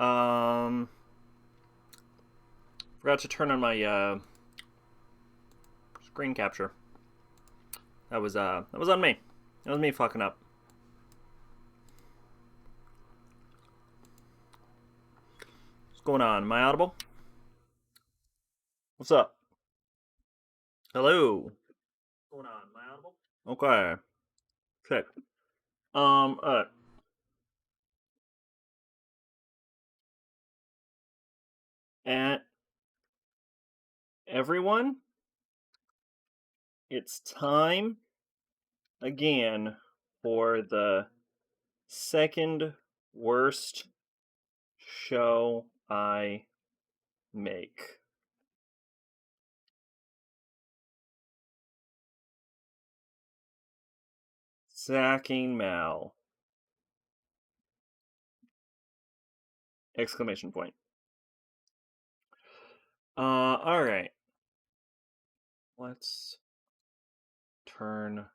Um, Forgot to turn on my screen capture. That was on me. That was me fucking up. What's going on? Am I audible? What's up? Hello. What's going on? Am I audible? Okay. Sick. Alright. And everyone, it's time again for the second worst show I make. SACing MAL. Exclamation point. Alright. Let's turn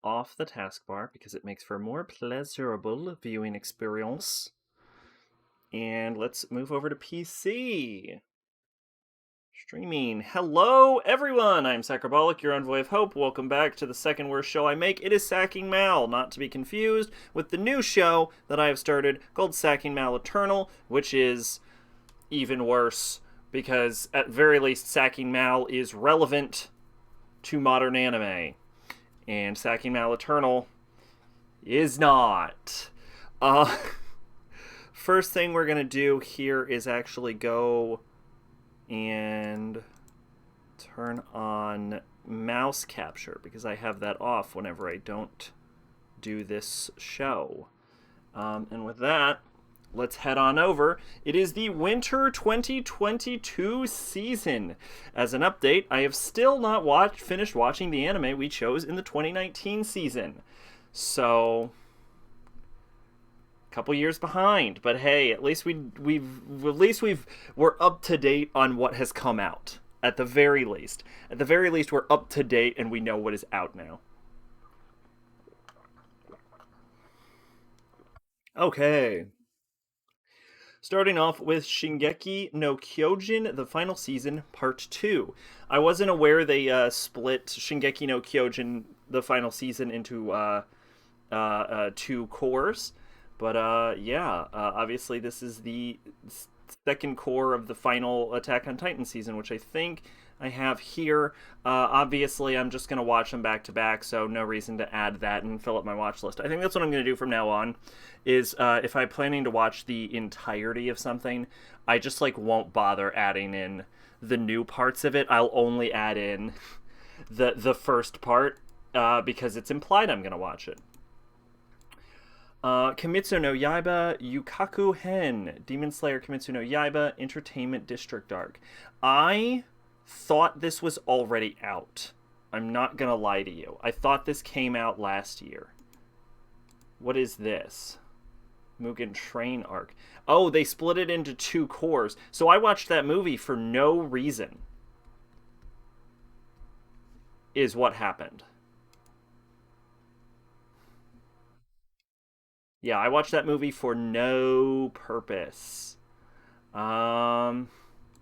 off the taskbar because it makes for a more pleasurable viewing experience. And let's move over to PC. Streaming. Hello, everyone! I'm Sacrabolic, your envoy of hope. Welcome back to the second worst show I make. It is SACing MAL, not to be confused with the new show that I have started called SACing MAL Eternal, which is even worse because, at very least, SACing MAL is relevant to modern anime. And SACing MAL Eternal is not. First thing we're going to do here is actually go and turn on mouse capture because I have that off whenever I don't do this show. And with that, let's head on over. It is the Winter 2022 season. As an update, I have still not finished watching the anime we chose in the 2019 season. So, couple years behind, but hey, at least we're up to date on what has come out. At the very least, we're up to date and we know what is out now. Okay. Starting off with Shingeki no Kyojin, the final season, part 2. I wasn't aware they split Shingeki no Kyojin, the final season, into two cores. But obviously this is the second core of the final Attack on Titan season, which I think I have here. Obviously, I'm just going to watch them back to back, so no reason to add that and fill up my watch list. I think that's what I'm going to do from now on, is if I'm planning to watch the entirety of something, I just won't bother adding in the new parts of it. I'll only add in the first part because it's implied I'm going to watch it. Kimetsu no Yaiba Yukaku Hen, Demon Slayer Kimetsu no Yaiba Entertainment District Arc. I thought this was already out. I'm not gonna lie to you. I thought this came out last year. What is this? Mugen Train Arc. Oh, they split it into two cores. So I watched that movie for no reason. Is what happened. Yeah, I watched that movie for no purpose. Well,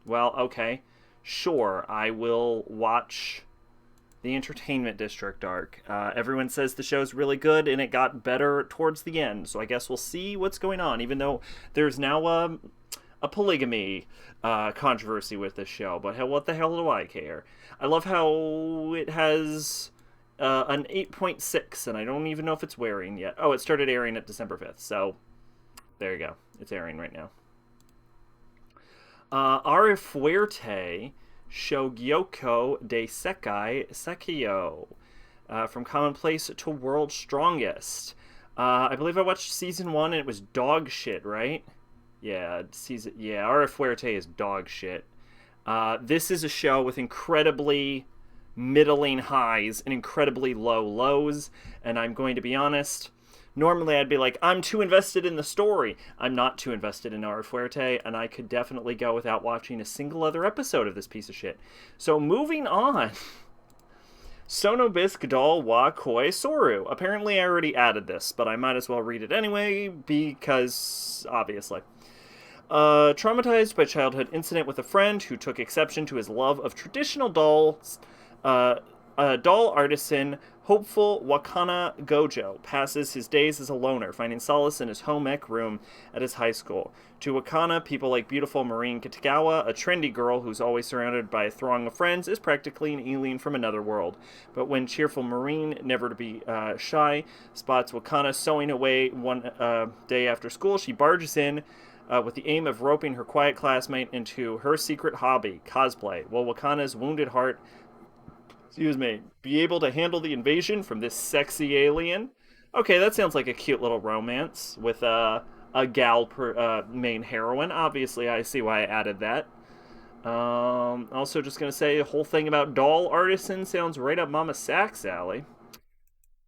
okay. Sure, I will watch the Entertainment District arc. Everyone says the show's really good, and it got better towards the end, so I guess we'll see what's going on, even though there's now a polygamy controversy with this show, but what the hell do I care? I love how it has an 8.6, and I don't even know if it's wearing yet. Oh, it started airing at December 5th, so there you go. It's airing right now. Are Fuerte Shogyoko de Sekai Sekio. From Commonplace to World's Strongest. I believe I watched season 1 and it was dog shit, right? Yeah, Ara Fuerte is dog shit. This is a show with incredibly middling highs and incredibly low lows, and I'm going to be honest, normally I'd be like, I'm too invested in the story. I'm not too invested in Ara Fuerte, and I could definitely go without watching a single other episode of this piece of shit. So moving on. Sonobisk Doll wa Koi Soru. Apparently I already added this, but I might as well read it anyway, because, obviously. Traumatized by childhood incident with a friend who took exception to his love of traditional dolls, uh, doll artisan hopeful Wakana Gojo passes his days as a loner, finding solace in his home ec room at his high school. To Wakana, people like beautiful Marine Kitagawa, a trendy girl who's always surrounded by a throng of friends, is practically an alien from another world. But when cheerful Marine, never to be shy, spots Wakana sewing away one day after school, she barges in with the aim of roping her quiet classmate into her secret hobby, cosplay, while Wakana's wounded heart, be able to handle the invasion from this sexy alien. Okay, that sounds like a cute little romance with a gal main heroine. Obviously, I see why I added that. Also, just gonna say the whole thing about doll artisan sounds right up Mama Sack's alley.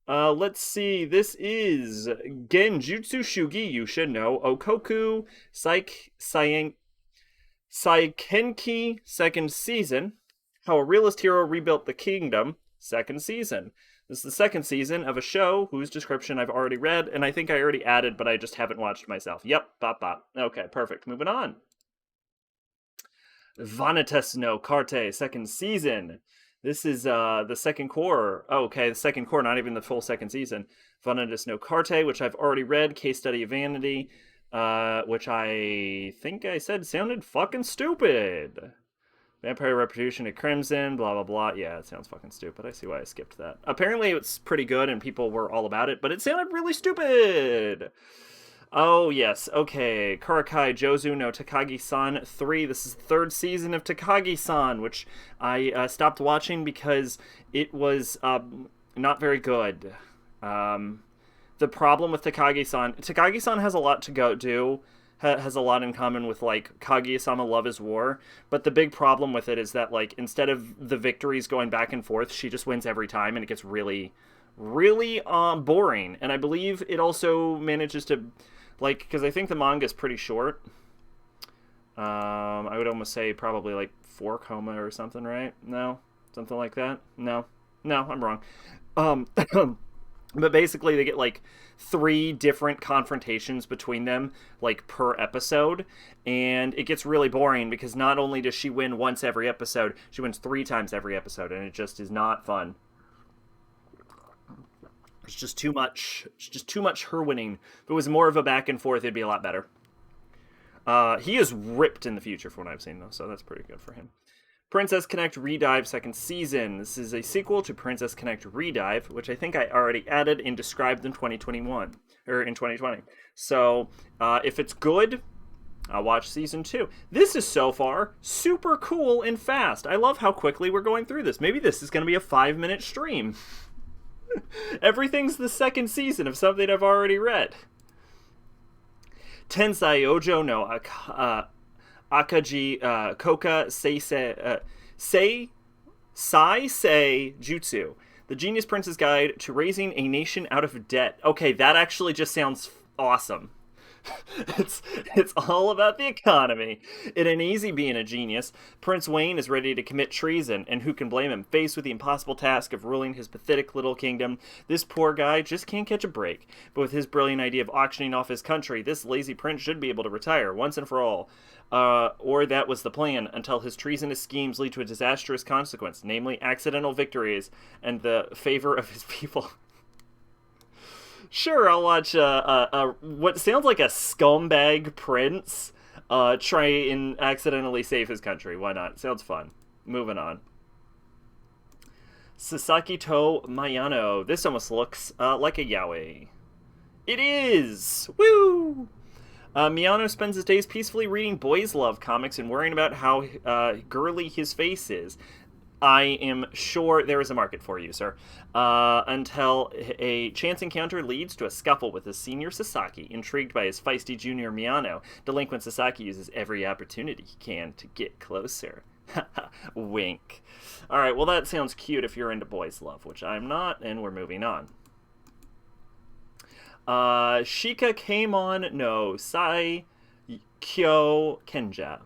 Let's see. This is Genjutsu Shugi. You should know Okoku Saikenki second season. How a realist hero rebuilt the kingdom second season. This is the second season of a show whose description I've already read, and I think I already added, but I just haven't watched myself. Yep, bop bop. Okay, perfect. Moving on. Vanitas no Carte second season. This is the second core. Oh, okay, the second core, not even the full second season. Vanitas no Carte, which I've already read. Case Study of Vanity, which I think I said sounded fucking stupid. Vampire Reputation at Crimson, blah, blah, blah. Yeah, it sounds fucking stupid. I see why I skipped that. Apparently it's pretty good and people were all about it, but it sounded really stupid. Oh, yes. Okay. Karakai Jozu no Takagi-san 3. This is the third season of Takagi-san, which I stopped watching because it was not very good. The problem with Takagi-san has a lot to go do. Has a lot in common with like Kaguya-sama Love is War, but the big problem with it is that like instead of the victories going back and forth, she just wins every time, and it gets really, really boring. And I believe it also manages to, like, because I think the manga is pretty short. I would almost say probably like 4 koma or something, right? No, something like that. No, I'm wrong. But basically, they get like 3 different confrontations between them, like per episode, and it gets really boring because not only does she win once every episode, she wins 3 times every episode, and it just is not fun. It's just too much. It's just too much her winning. If it was more of a back and forth, it'd be a lot better. He is ripped in the future, from what I've seen, though, so that's pretty good for him. Princess Connect Redive second season. This is a sequel to Princess Connect Redive, which I think I already added and described in 2021 or in 2020. So if it's good, I'll watch season 2. This is so far super cool and fast. I love how quickly we're going through this. Maybe this is going to be a 5-minute stream. Everything's the second season of something I've already read. Tensai Ojo no Akaji Koka Sai Jutsu. The Genius Prince's Guide to Raising a Nation Out of Debt. Okay, that actually just sounds awesome. It's all about the economy. It ain't easy being a genius. Prince Wayne is ready to commit treason, and who can blame him? Faced with the impossible task of ruling his pathetic little kingdom, this poor guy just can't catch a break. But with his brilliant idea of auctioning off his country, this lazy prince should be able to retire once and for all. Or that was the plan, until his treasonous schemes lead to a disastrous consequence, namely accidental victories and the favor of his people. Sure, I'll watch what sounds like a scumbag prince try and accidentally save his country. Why not? Sounds fun. Moving on. Sasaki to Mayano. This almost looks like a yaoi. It is! Woo! Miyano spends his days peacefully reading boys' love comics and worrying about how girly his face is. I am sure there is a market for you, sir. Until a chance encounter leads to a scuffle with his senior Sasaki. Intrigued by his feisty junior Miyano, delinquent Sasaki uses every opportunity he can to get closer. Wink. Alright, well that sounds cute if you're into boys' love, which I'm not, and we're moving on. Shika Keimon no Sai Kyo Kenja.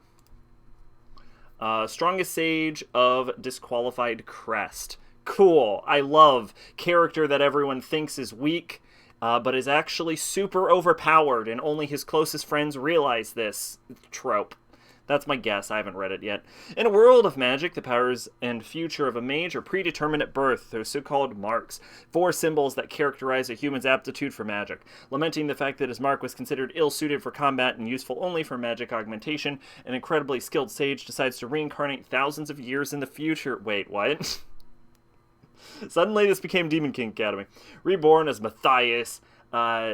Strongest Sage of Disqualified Crest. Cool. I love character that everyone thinks is weak but is actually super overpowered, and only his closest friends realize this trope. That's my guess. I haven't read it yet. In a world of magic, the powers and future of a mage are predetermined at birth through so-called marks, four symbols that characterize a human's aptitude for magic. Lamenting the fact that his mark was considered ill-suited for combat and useful only for magic augmentation, an incredibly skilled sage decides to reincarnate thousands of years in the future. Wait, what? Suddenly, this became Demon King Academy. Reborn as Matthias Hildschmer,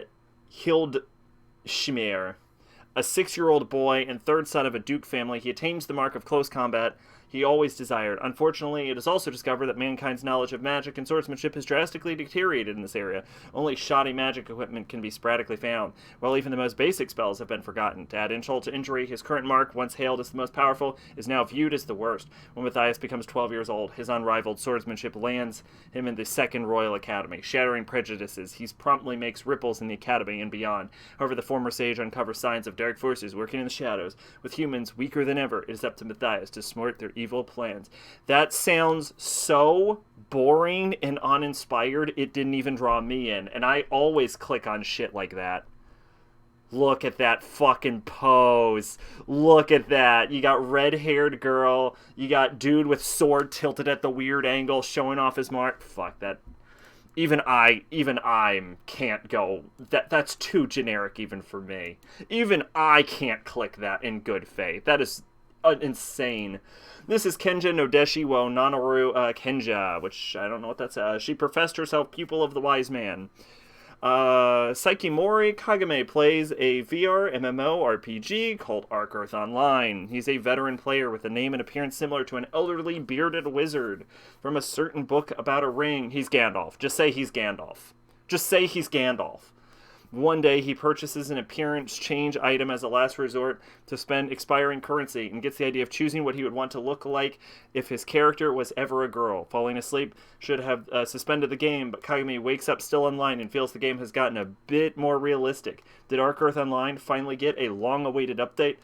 a 6-year-old boy and third son of a duke family, he attains the mark of close combat he always desired. Unfortunately, it is also discovered that mankind's knowledge of magic and swordsmanship has drastically deteriorated in this area. Only shoddy magic equipment can be sporadically found, while even the most basic spells have been forgotten. To add insult to injury, his current mark, once hailed as the most powerful, is now viewed as the worst. When Matthias becomes 12 years old, his unrivaled swordsmanship lands him in the Second Royal Academy. Shattering prejudices, he promptly makes ripples in the academy and beyond. However, the former sage uncovers signs of dark forces working in the shadows. With humans weaker than ever, it is up to Matthias to thwart their evil plans. That sounds so boring and uninspired, it didn't even draw me in. And I always click on shit like that. Look at that fucking pose. Look at that. You got red-haired girl. You got dude with sword tilted at the weird angle showing off his mark. Fuck that. Even I can't go. That's too generic even for me. Even I can't click that in good faith. That is insane. This is Kenja Nodeshi wo Nanaru Kenja, which I don't know what that's. She professed herself pupil of the wise man. Saikimori Kagame plays a VR MMORPG called Arc Earth Online. He's a veteran player with a name and appearance similar to an elderly bearded wizard from a certain book about a ring. He's Gandalf. Just say he's Gandalf. Just say he's Gandalf. One day, he purchases an appearance change item as a last resort to spend expiring currency and gets the idea of choosing what he would want to look like if his character was ever a girl. Falling asleep should have suspended the game, but Kagami wakes up still online and feels the game has gotten a bit more realistic. Did Arc Earth Online finally get a long-awaited update?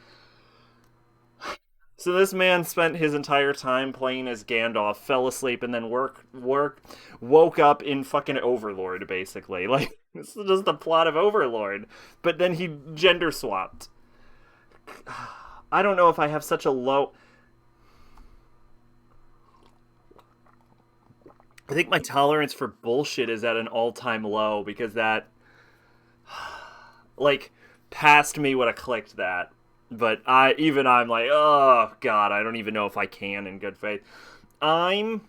So this man spent his entire time playing as Gandalf, fell asleep, and then woke up in fucking Overlord, basically. Like, this is just the plot of Overlord. But then he gender swapped. I don't know if I have such a low... I think my tolerance for bullshit is at an all-time low, because that... like, past me would have clicked that. But I'm like, oh god, I don't even know if I can in good faith. I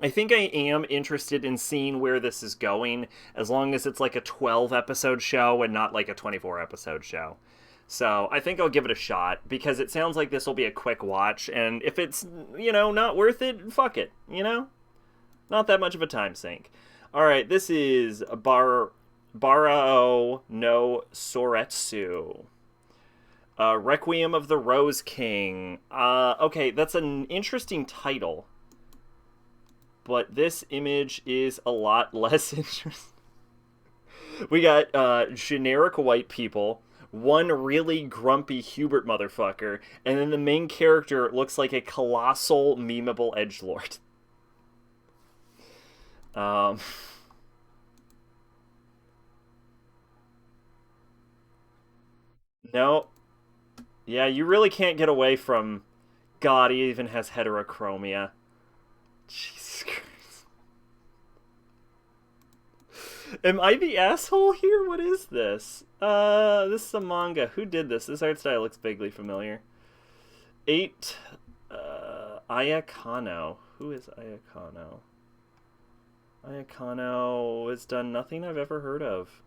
think I am interested in seeing where this is going, as long as it's like a 12-episode show and not like a 24-episode show. So I think I'll give it a shot, because it sounds like this will be a quick watch, and if it's, not worth it, fuck it, Not that much of a time sink. Alright, this is Barao no Soretsu. Requiem of the Rose King. Okay, that's an interesting title. But this image is a lot less interesting. We got generic white people, one really grumpy Hubert motherfucker, and then the main character looks like a colossal, memeable edgelord. No. Yeah, you really can't get away from... God, he even has heterochromia. Jesus Christ. Am I the asshole here? What is this? This is a manga. Who did this? This art style looks vaguely familiar. Ayakano. Who is Ayakano? Ayakano has done nothing I've ever heard of.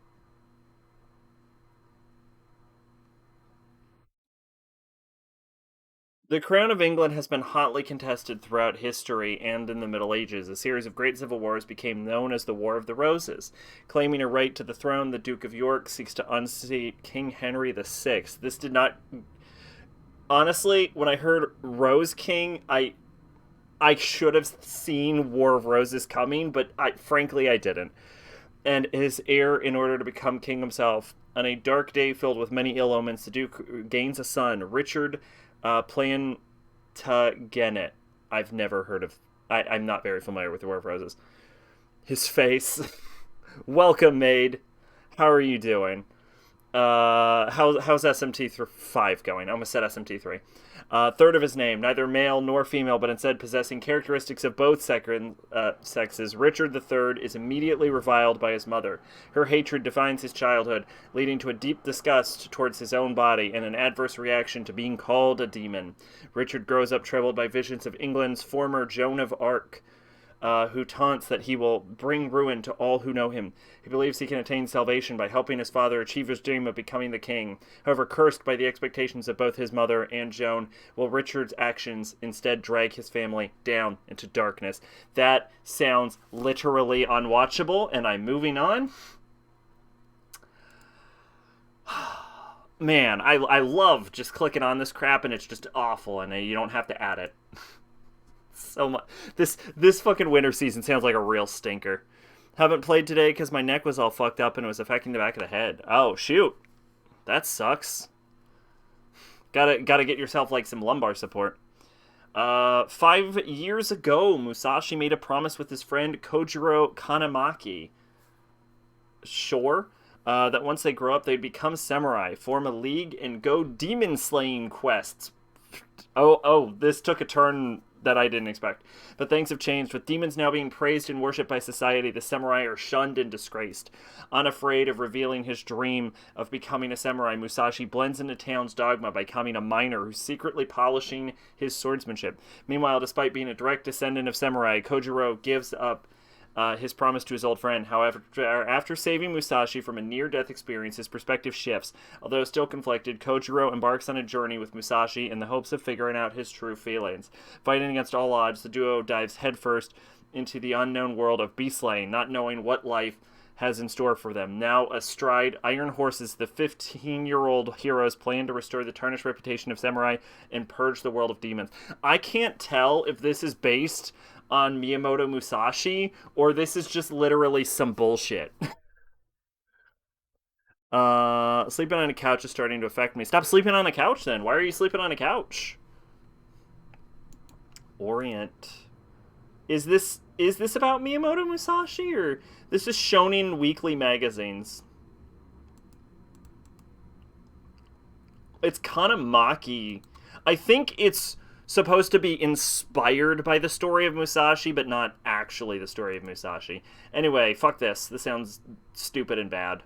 The crown of England has been hotly contested throughout history and in the Middle Ages. A series of great civil wars became known as the War of the Roses. Claiming a right to the throne, the Duke of York seeks to unseat King Henry VI. This did not... Honestly, when I heard Rose King, I should have seen War of Roses coming, but frankly I didn't. And his heir, in order to become king himself. On a dark day filled with many ill omens, the Duke gains a son, Richard Plantagenet. I've never heard of... I'm not very familiar with the War of Roses. His face Welcome, maid. How are you doing? How's SMT5 going? I almost said SMT3. Third of his name, neither male nor female, but instead possessing characteristics of both sexes, Richard III is immediately reviled by his mother. Her hatred defines his childhood, leading to a deep disgust towards his own body and an adverse reaction to being called a demon. Richard grows up troubled by visions of England's former Joan of Arc, who taunts that he will bring ruin to all who know him. He believes he can attain salvation by helping his father achieve his dream of becoming the king. However, cursed by the expectations of both his mother and Joan, will Richard's actions instead drag his family down into darkness. That sounds literally unwatchable, and I'm moving on. Man, I love just clicking on this crap, and it's just awful, and you don't have to add it. So much. This fucking winter season sounds like a real stinker. Haven't played today because my neck was all fucked up and it was affecting the back of the head. Oh shoot, that sucks. Gotta get yourself like some lumbar support. 5 years ago, Musashi made a promise with his friend Kojiro Kanamaki. Sure. That once they grow up, they'd become samurai, form a league, and go demon slaying quests. Oh, this took a turn that I didn't expect. But things have changed. With demons now being praised and worshipped by society, the samurai are shunned and disgraced. Unafraid of revealing his dream of becoming a samurai, Musashi blends into town's dogma by becoming a miner who's secretly polishing his swordsmanship. Meanwhile, despite being a direct descendant of samurai, Kojiro gives up his promise to his old friend. However, after saving Musashi from a near-death experience, his perspective shifts. Although still conflicted, Kojiro embarks on a journey with Musashi in the hopes of figuring out his true feelings. Fighting against all odds, the duo dives headfirst into the unknown world of beast-slaying, not knowing what life has in store for them. Now astride iron horses, the 15-year-old heroes plan to restore the tarnished reputation of samurai and purge the world of demons. I can't tell if this is based on Miyamoto Musashi or this is just literally some bullshit. Sleeping on a couch is starting to affect me. Stop sleeping on a couch then. Why are you sleeping on a couch? Orient. Is this about Miyamoto Musashi, or this is Shonen Weekly magazines? It's Kanamaki. I think it's supposed to be inspired by the story of Musashi, but not actually the story of Musashi. Anyway, fuck this. This sounds stupid and bad.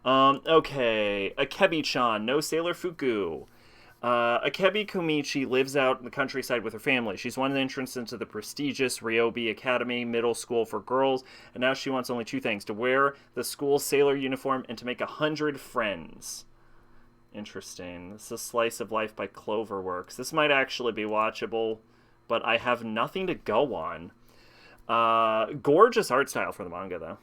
Okay. Akebi-chan, no Sailor Fuku. Akebi Komichi lives out in the countryside with her family. She's won an entrance into the prestigious Ryobi Academy middle school for girls, and now she wants only two things: to wear the school sailor uniform and to make 100 friends. Interesting. This is a slice of life by Cloverworks. This might actually be watchable, but I have nothing to go on. Gorgeous art style for the manga, though.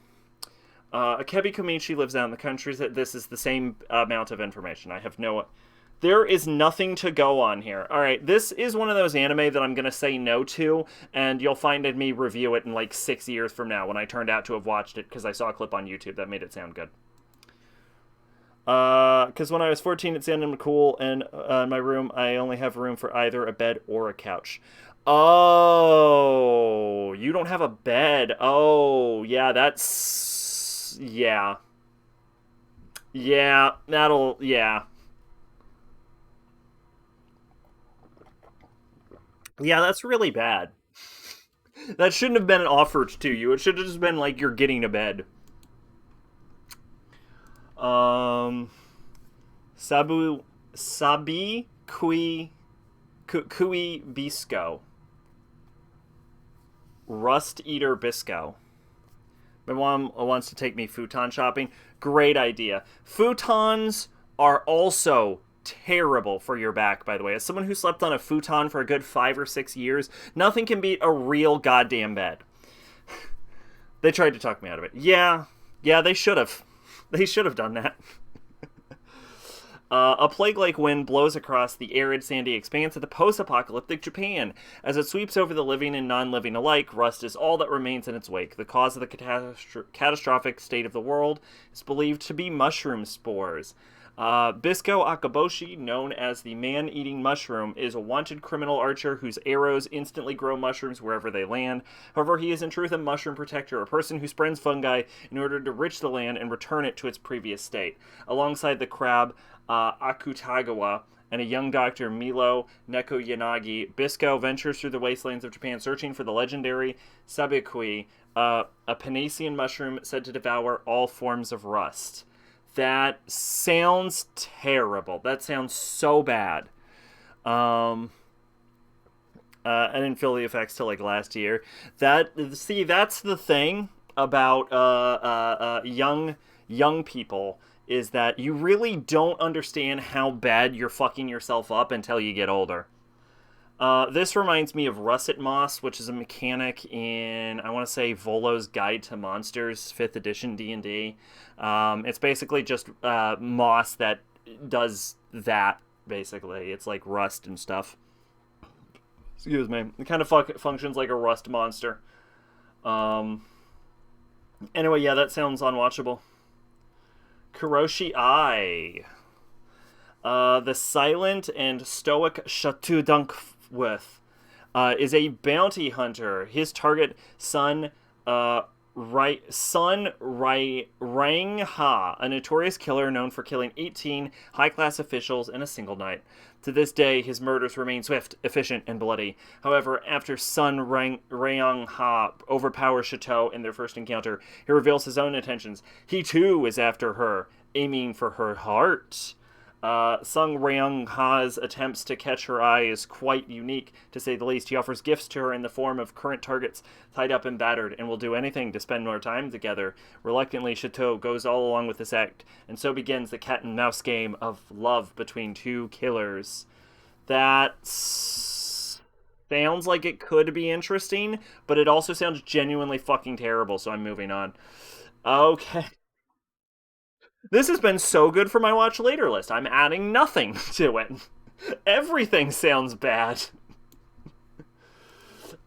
Akebi Komichi lives out in the country. This is the same amount of information. I have no... There is nothing to go on here. Alright, this is one of those anime that I'm going to say no to, and you'll find me review it in like 6 years from now when I turned out to have watched it because I saw a clip on YouTube that made it sound good. Because when I was 14, it sounded cool, and in my room, I only have room for either a bed or a couch. Oh, you don't have a bed. Oh, yeah, that's... Yeah. Yeah, that'll... Yeah. Yeah, that's really bad. That shouldn't have been offered to you. It should have just been like you're getting a bed. Sabi Kui Bisco. Rust Eater Bisco. My mom wants to take me futon shopping. Great idea. Futons are also terrible for your back, by the way. As someone who slept on a futon for a good 5 or 6 years, nothing can beat a real goddamn bed. They tried to talk me out of it. Yeah, they should have. They should have done that. A plague-like wind blows across the arid, sandy expanse of the post-apocalyptic Japan. As it sweeps over the living and non-living alike, rust is all that remains in its wake. The cause of the catastrophic state of the world is believed to be mushroom spores. Bisco Akaboshi, known as the man-eating mushroom, is a wanted criminal archer whose arrows instantly grow mushrooms wherever they land. However, he is in truth a mushroom protector, a person who spreads fungi in order to enrich the land and return it to its previous state. Alongside the crab Akutagawa and a young doctor, Milo Nekoyanagi, Bisco ventures through the wastelands of Japan searching for the legendary sabikui, a Panasian mushroom said to devour all forms of rust. That sounds terrible. That sounds so bad. I didn't feel the effects till like last year. That's the thing about young people, is that you really don't understand how bad you're fucking yourself up until you get older. This reminds me of Russet Moss, which is a mechanic in, I want to say, Volo's Guide to Monsters, 5th edition D&D. It's basically just moss that does that, basically. It's like rust and stuff. Excuse me. It kind of functions like a rust monster. Anyway, yeah, that sounds unwatchable. Kuroshi Ai. The silent and stoic Shatu Dunkworth is a bounty hunter. His target, Sun Rang Ha, a notorious killer known for killing 18 high-class officials in a single night. To this day, his murders remain swift, efficient, and bloody. However, after Sun Rang Ha overpowers Chateau in their first encounter, he reveals his own intentions. He too is after her, aiming for her heart. Sung Ryung Ha's attempts to catch her eye is quite unique, to say the least. He offers gifts to her in the form of current targets, tied up and battered, and will do anything to spend more time together. Reluctantly, Chateau goes all along with this act, and so begins the cat-and-mouse game of love between two killers. That sounds like it could be interesting, but it also sounds genuinely fucking terrible, so I'm moving on. Okay. This has been so good for my watch later list. I'm adding nothing to it. Everything sounds bad.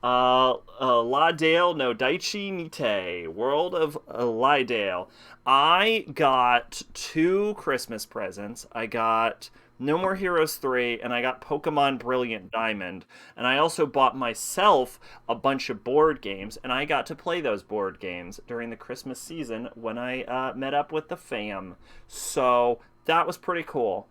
Ladale no Daichi Nite, World of Lydale. I got 2 Christmas presents. I got No More Heroes 3, and I got Pokemon Brilliant Diamond. And I also bought myself a bunch of board games, and I got to play those board games during the Christmas season when I met up with the fam. So that was pretty cool.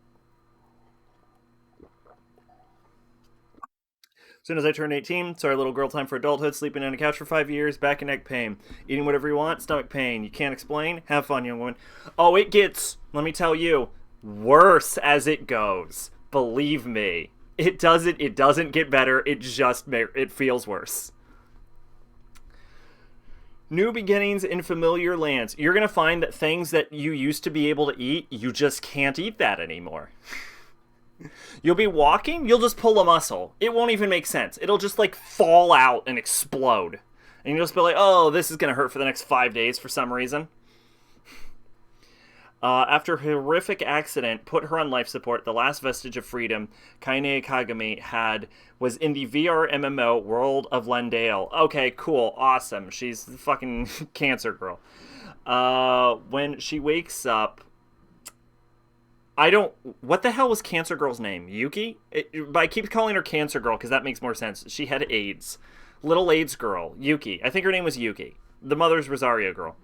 As soon as I turned 18, started little girl time for adulthood, sleeping on a couch for 5 years, back and neck pain. Eating whatever you want, stomach pain. You can't explain? Have fun, young woman. Oh, it gets, let me tell you, worse as it goes. Believe me. It doesn't get better, it feels worse. New beginnings in familiar lands. You're going to find that things that you used to be able to eat, you just can't eat that anymore. You'll be walking, you'll just pull a muscle. It won't even make sense. It'll just like fall out and explode. And you'll just be like, oh, this is going to hurt for the next 5 days for some reason. After a horrific accident put her on life support, the last vestige of freedom Kaine Kagami was in the VR MMO World of Lendale. Okay, cool, awesome. She's the fucking cancer girl. When she wakes up, what the hell was Cancer Girl's name? Yuki? But I keep calling her Cancer Girl because that makes more sense. She had AIDS. Little AIDS girl, Yuki. I think her name was Yuki. The mother's Rosario girl.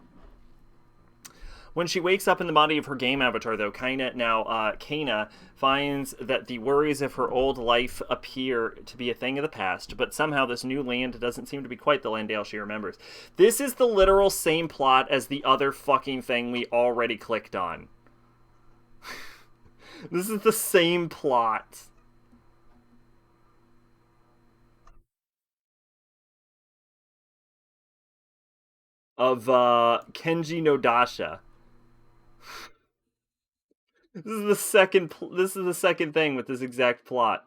When she wakes up in the body of her game avatar, though, Kaina finds that the worries of her old life appear to be a thing of the past, but somehow this new land doesn't seem to be quite the Landale she remembers. This is the literal same plot as the other fucking thing we already clicked on. This is the same plot. Of Kenji Nodasha. This is the second thing with this exact plot.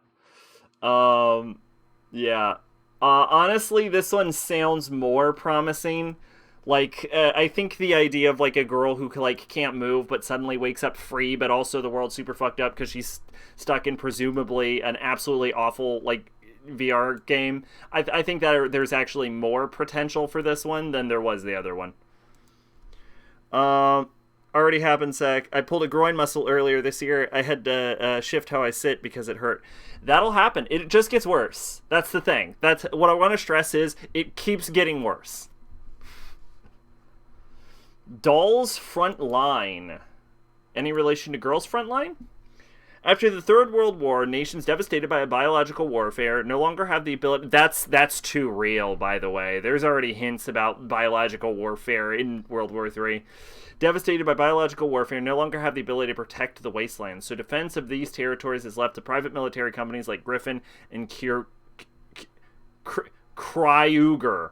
Yeah. Honestly, this one sounds more promising. Like, I think the idea of, like, a girl who, like, can't move but suddenly wakes up free, but also the world's super fucked up because she's stuck in presumably an absolutely awful, like, VR game. I think that there's actually more potential for this one than there was the other one. Already happened, Sec. I pulled a groin muscle earlier this year. I had to shift how I sit because it hurt. That'll happen. It just gets worse. That's the thing. That's what I want to stress is it keeps getting worse. Doll's front line. Any relation to girls' front line? After the Third World War, nations devastated by biological warfare no longer have the ability... That's too real, by the way. There's already hints about biological warfare in World War III. Devastated by biological warfare no longer have the ability to protect the wastelands, so defense of these territories is left to private military companies like Griffin and Kryuger,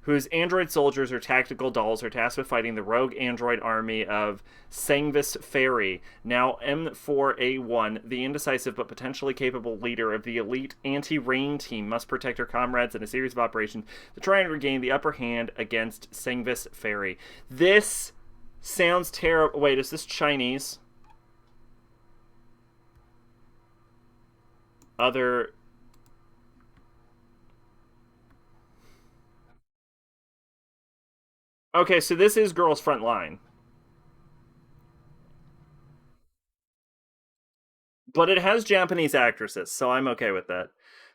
whose android soldiers or tactical dolls are tasked with fighting the rogue android army of Sangvis Ferry, now M4A1. The indecisive but potentially capable leader of the elite anti-rain team must protect her comrades in a series of operations to try and regain the upper hand against Sangvis Ferry. This sounds terrible. Wait, is this Chinese? Other... Okay, so this is Girls Front Line. But it has Japanese actresses, so I'm okay with that.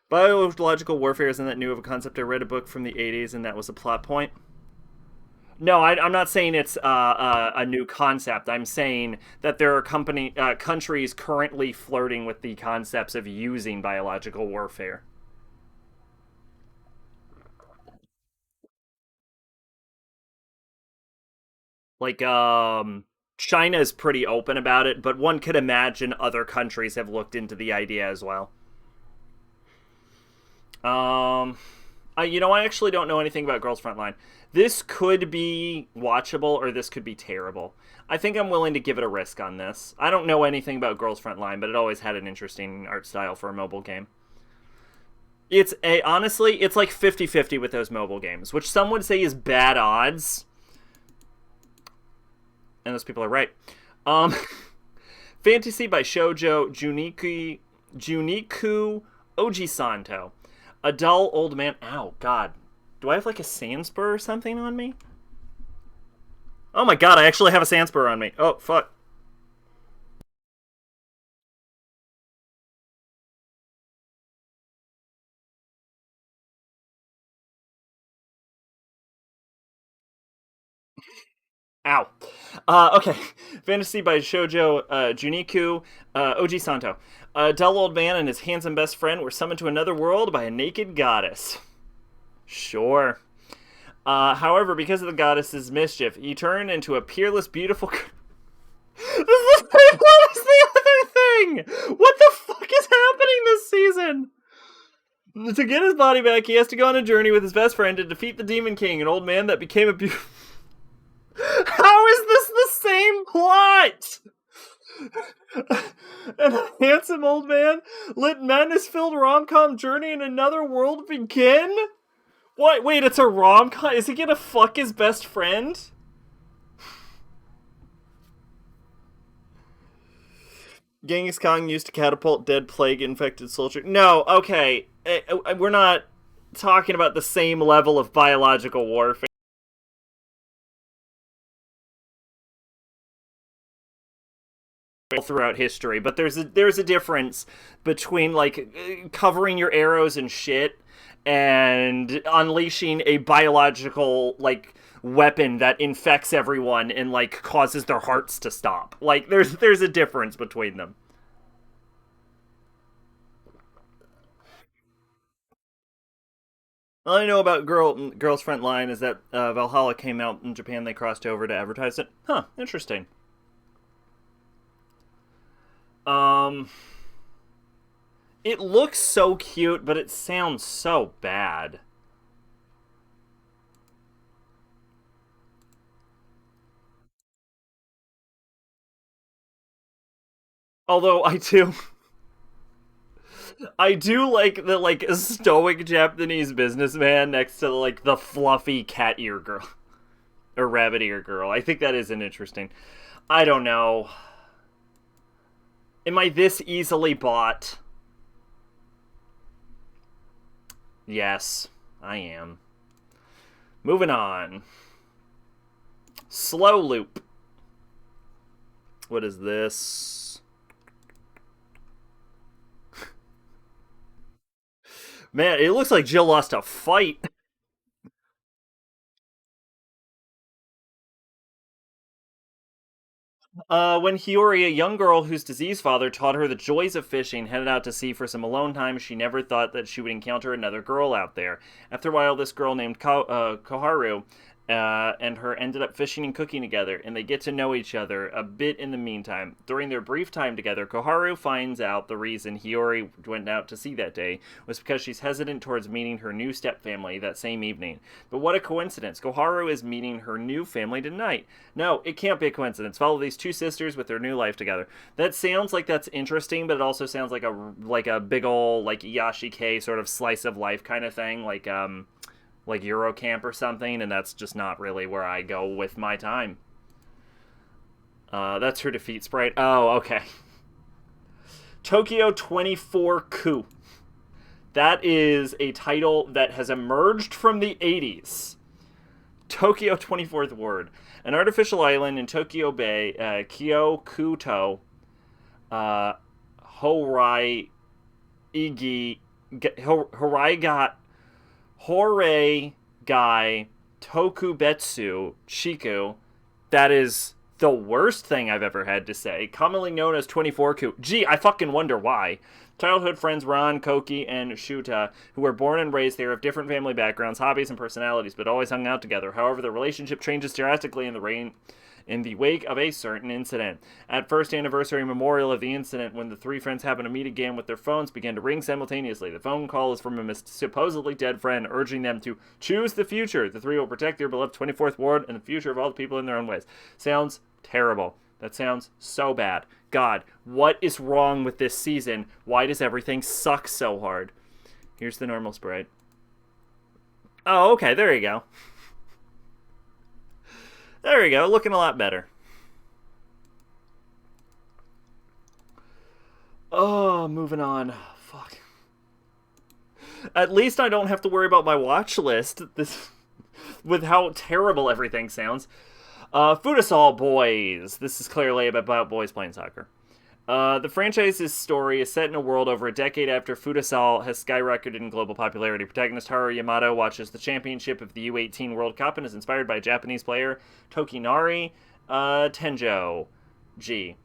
Biological warfare isn't that new of a concept. I read a book from the 80s, and that was a plot point. No, I'm not saying it's a new concept. I'm saying that there are countries currently flirting with the concepts of using biological warfare. Like, China is pretty open about it, but one could imagine other countries have looked into the idea as well. I actually don't know anything about Girls Frontline. This could be watchable or this could be terrible. I think I'm willing to give it a risk on this. I don't know anything about Girls Frontline, but it always had an interesting art style for a mobile game. Honestly, it's like 50-50 with those mobile games, which some would say is bad odds. And those people are right. Um, Fantasy by Shoujo Juniku Ojisanto. A dull old man. Ow, God. Do I have like a sand spur or something on me? Oh my God, I actually have a sand spur on me. Oh, fuck. Ow. Okay. Fantasy by Shoujo Juniku Oji Santo. A dull old man and his handsome best friend were summoned to another world by a naked goddess. Sure. However, because of the goddess's mischief, he turned into a peerless, beautiful... What is the other thing? What the fuck is happening this season? To get his body back, he has to go on a journey with his best friend to defeat the Demon King, an old man that became a beautiful... How is this the same plot? And a handsome old man let madness-filled rom-com journey in another world begin? What? Wait, it's a rom-com? Is he gonna fuck his best friend? Genghis Khan used to catapult dead plague-infected soldiers. No, okay. We're not talking about the same level of biological warfare throughout history, but there's a difference between like covering your arrows and shit and unleashing a biological like weapon that infects everyone and like causes their hearts to stop. Like there's a difference between them. All I know about Girls Front Line is that Valhalla came out in Japan. They crossed over to advertise it. Huh, interesting. Um, it looks so cute, but it sounds so bad. Although I do like the like stoic Japanese businessman next to like the fluffy cat ear girl or rabbit ear girl. I think that is an interesting. I don't know. Am I this easily bought? Yes, I am. Moving on. Slow loop. What is this? Man, it looks like Jill lost a fight. When Hiyori, a young girl whose diseased father taught her the joys of fishing, headed out to sea for some alone time, she never thought that she would encounter another girl out there. After a while, this girl named Koharu and her ended up fishing and cooking together, and they get to know each other a bit in the meantime. During their brief time together, Koharu finds out the reason Hiyori went out to sea that day was because she's hesitant towards meeting her new stepfamily that same evening. But what a coincidence! Koharu is meeting her new family tonight. No, it can't be a coincidence. Follow these two sisters with their new life together. That sounds like that's interesting, but it also sounds like a big ol' like Yashike sort of slice of life kind of thing, like Eurocamp or something, and that's just not really where I go with my time. That's her defeat sprite. Oh, okay. Tokyo 24 Coup. That is a title that has emerged from the 80s. Tokyo 24th Ward. An artificial island in Tokyo Bay, Kyokuto, Horai Igi, Horai Hore Guy Tokubetsu Chiku. That is the worst thing I've ever had to say. Commonly known as 24Ku. Gee, I fucking wonder why. Childhood friends Ron, Koki, and Shuta, who were born and raised there, have different family backgrounds, hobbies, and personalities, but always hung out together. However, the relationship changes drastically in the wake of a certain incident. At first anniversary memorial of the incident, when the three friends happen to meet again with their phones begin to ring simultaneously. The phone call is from a supposedly dead friend urging them to choose the future. The three will protect their beloved 24th Ward and the future of all the people in their own ways. Sounds terrible. That sounds so bad. God, what is wrong with this season? Why does everything suck so hard? Here's the normal sprite. Oh, okay, there you go. There we go, looking a lot better. Oh, moving on. Fuck. At least I don't have to worry about my watch list. This, with how terrible everything sounds. Futsal Boys. This is clearly about boys playing soccer. The franchise's story is set in a world over a decade after futsal has skyrocketed in global popularity. Protagonist Haru Yamato watches the championship of the U18 World Cup and is inspired by Japanese player Tokinari Tenjo G.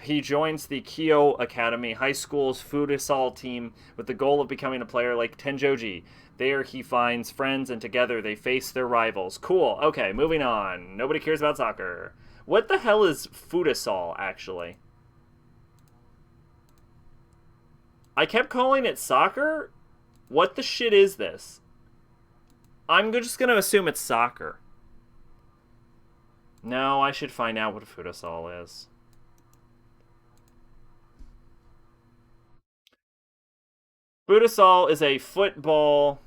He joins the Kyo Academy High School's futsal team with the goal of becoming a player like Tenjoji. There he finds friends and together they face their rivals. Cool. Okay, moving on. Nobody cares about soccer. What the hell is futsal, actually? I kept calling it soccer? What the shit is this? I'm just gonna assume it's soccer. No, I should find out what futsal is. Futsal is a football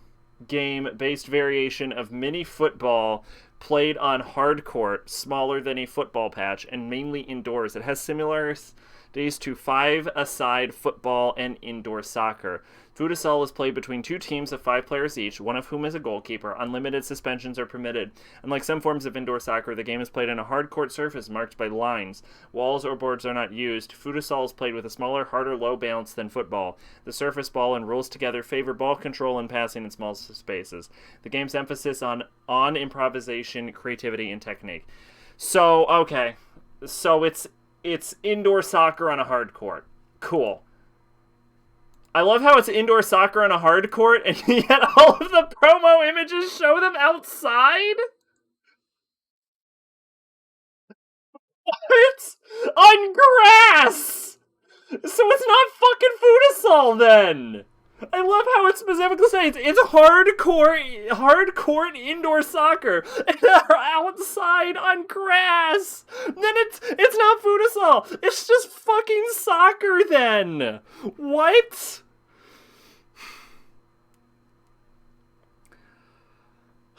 game-based variation of mini football played on hard court, smaller than a football patch, and mainly indoors. It has similarities to five-a-side football and indoor soccer. Futsal is played between two teams of 5 players each, one of whom is a goalkeeper. Unlimited suspensions are permitted. Unlike some forms of indoor soccer, the game is played on a hard court surface marked by lines. Walls or boards are not used. Futsal is played with a smaller, harder low bounce than football. The surface ball and rules together favor ball control and passing in small spaces. The game's emphasis on improvisation, creativity, and technique. So, okay. So it's indoor soccer on a hard court. Cool. I love how it's indoor soccer on a hard court, and yet all of the promo images show them outside? It's on grass! So it's not fucking futsal then! I love how it specifically says it's hardcore indoor soccer, and they're outside on grass. Then it's not futsal. It's just fucking soccer then. What?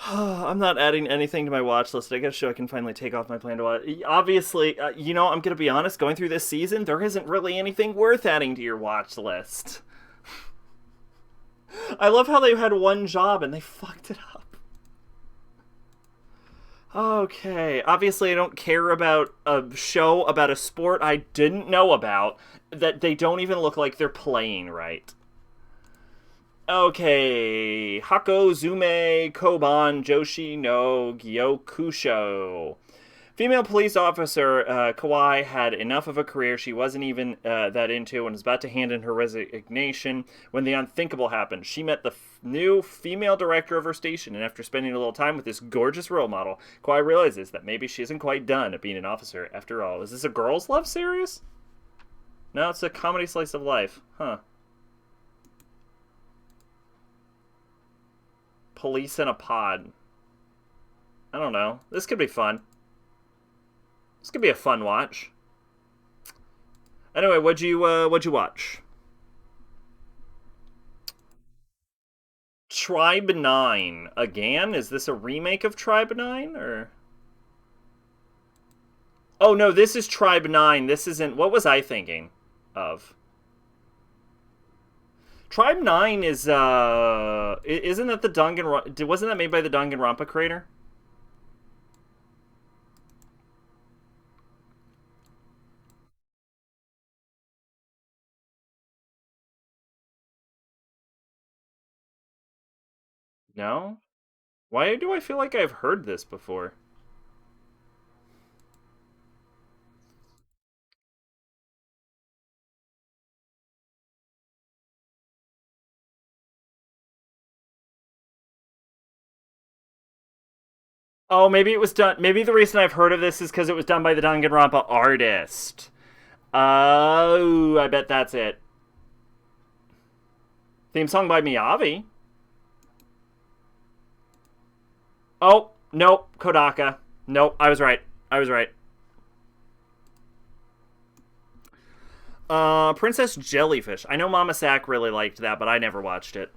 I'm not adding anything to my watch list. I gotta show I can finally take off my plan to watch. Obviously, I'm gonna be honest. Going through this season, there isn't really anything worth adding to your watch list. I love how they had one job and they fucked it up. Okay, obviously I don't care about a show about a sport I didn't know about that they don't even look like they're playing right. Okay, Hako Zume Koban Joshi no Gyokusho. Female police officer Kawai had enough of a career she wasn't even that into and was about to hand in her resignation when the unthinkable happened. She met the new female director of her station, and after spending a little time with this gorgeous role model, Kawai realizes that maybe she isn't quite done at being an officer after all. Is this a girls' love series? No, it's a comedy slice of life. Huh. Police in a pod. I don't know. This could be fun. This could be a fun watch. Anyway, what'd you watch? Tribe 9 again? Is this a remake of Tribe 9 or oh no, this is Tribe 9. This isn't. What was I thinking of? Tribe 9 is isn't that the Danganronpa? Wasn't that made by the Danganronpa creator? No? Why do I feel like I've heard this before? Oh, maybe it was done. Maybe the reason I've heard of this is because it was done by the Danganronpa artist. Oh, I bet that's it. Theme song by Miyavi. Oh, nope, Kodaka. Nope, I was right. I was right. Princess Jellyfish. I know Mama Sack really liked that, but I never watched it.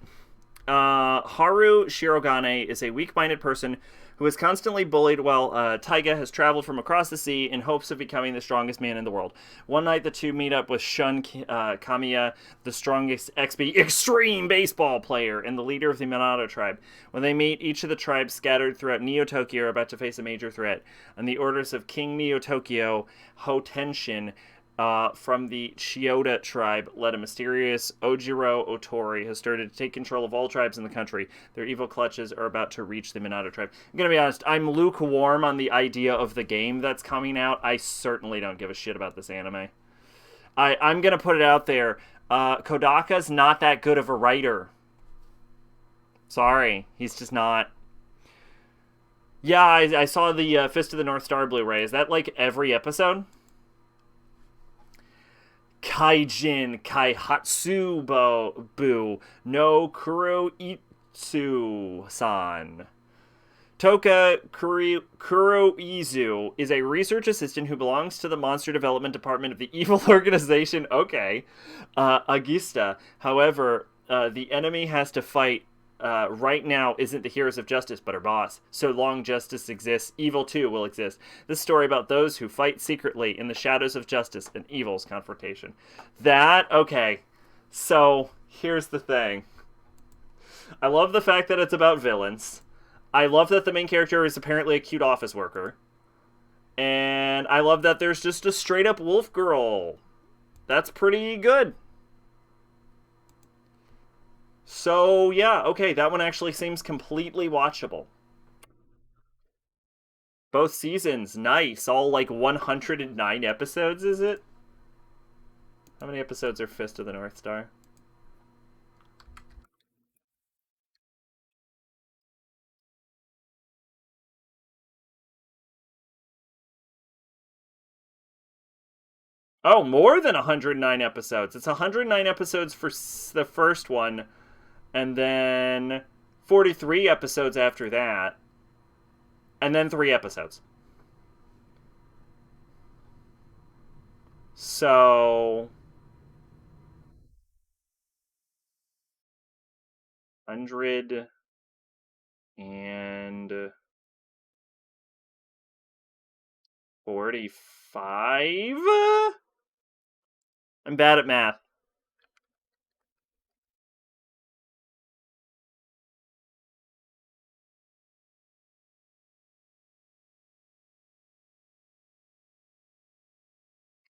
Haru Shirogane is a weak-minded person who is constantly bullied while Taiga has traveled from across the sea in hopes of becoming the strongest man in the world. One night, the two meet up with Shun Kamiya, the strongest XB extreme baseball player and the leader of the Minato tribe. When they meet, each of the tribes scattered throughout Neo Tokyo are about to face a major threat. On the orders of King Neo Tokyo, Hotenshin, from the Chiyoda tribe, led a mysterious Ojiro Otori, has started to take control of all tribes in the country. Their evil clutches are about to reach the Minato tribe. I'm gonna be honest, I'm lukewarm on the idea of the game that's coming out. I certainly don't give a shit about this anime. I'm gonna put it out there. Kodaka's not that good of a writer. Sorry, he's just not. Yeah, I saw the Fist of the North Star Blu-ray. Is that like every episode? Kaijin Kaihatsubo Bu no Kuroitsu-san. Toka Kuroizu is a research assistant who belongs to the monster development department of the evil organization, okay, Agista. However, the enemy has to fight right now isn't the heroes of justice, but her boss. So long justice exists, evil too will exist. This story about those who fight secretly in the shadows of justice and evil's confrontation. That, okay. So, here's the thing. I love the fact that it's about villains. I love that the main character is apparently a cute office worker. And I love that there's just a straight up wolf girl. That's pretty good. So, yeah, okay, that one actually seems completely watchable. Both seasons, nice. All like 109 episodes, is it? How many episodes are Fist of the North Star? Oh, more than 109 episodes. It's 109 episodes for the first one, and then 43 episodes after that, and then 3 episodes. So, 145? I'm bad at math.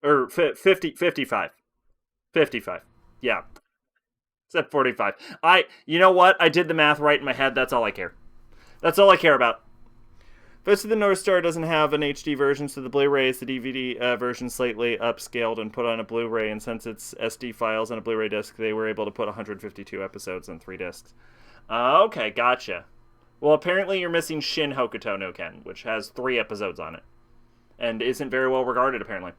or 50, 55. 55. Yeah, said 45. You know what? I did the math right in my head. That's all I care. That's all I care about. Fist of the North Star doesn't have an HD version, so the Blu-ray is the DVD version slightly upscaled and put on a Blu-ray. And since it's SD files on a Blu-ray disc, they were able to put 152 episodes on 3 discs. Okay, gotcha. Well, apparently you're missing Shin Hokuto no Ken, which has 3 episodes on it, and isn't very well regarded, apparently.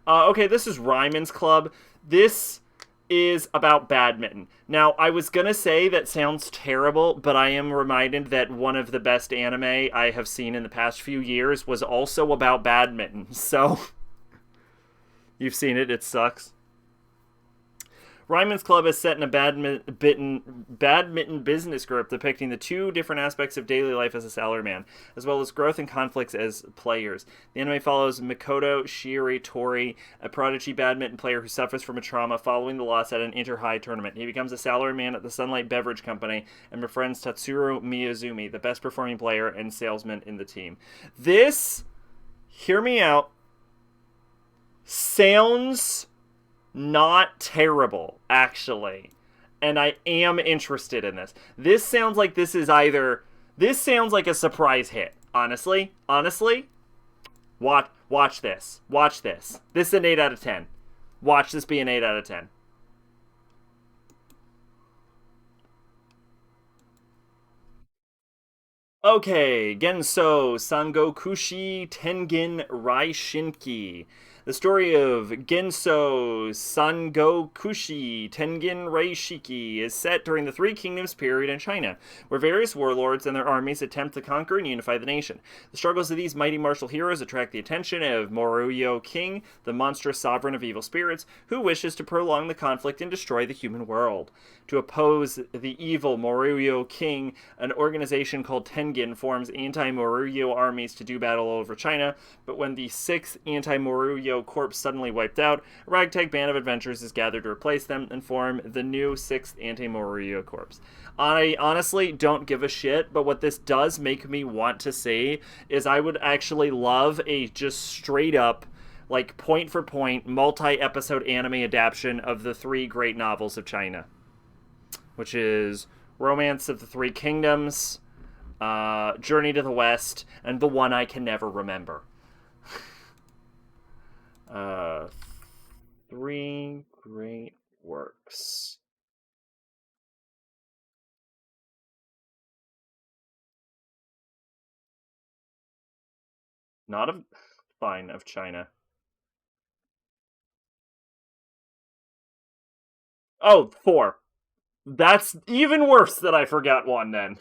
Okay, this is Ryman's Club. This is about badminton. Now, I was gonna say that sounds terrible, but I am reminded that one of the best anime I have seen in the past few years was also about badminton. So, you've seen it, it sucks. Ryman's Club is set in a badminton business group depicting the 2 different aspects of daily life as a salaryman, as well as growth and conflicts as players. The anime follows Mikoto Shiritori, a prodigy badminton player who suffers from a trauma following the loss at an inter-high tournament. He becomes a salaryman at the Sunlight Beverage Company and befriends Tatsuro Miyazumi, the best performing player and salesman in the team. This, hear me out, sounds not terrible, actually. And I am interested in this. This sounds like this sounds like a surprise hit. Honestly. Watch this. Watch this. This is an 8 out of 10. Watch this be an 8 out of 10. Okay, Genso Sangokushi Tengen Raishinki. The story of Genso Sangokushi Tengen Raishiki is set during the Three Kingdoms period in China, where various warlords and their armies attempt to conquer and unify the nation. The struggles of these mighty martial heroes attract the attention of Moruyo King, the monstrous sovereign of evil spirits, who wishes to prolong the conflict and destroy the human world. To oppose the evil Moruyo King, an organization called Tengen forms anti-Moruyo armies to do battle over China, but when the 6th anti-Moruyo corps suddenly wiped out, a ragtag band of adventurers is gathered to replace them and form the new 6th anti-Moruyo corps. I honestly don't give a shit, but what this does make me want to see is I would actually love a just straight up, like point for point, multi-episode anime adaptation of the 3 great novels of China, which is Romance of the Three Kingdoms, Journey to the West, and the one I can never remember. 3 great works. Not of fine of China. Oh, 4. That's even worse that I forgot one then.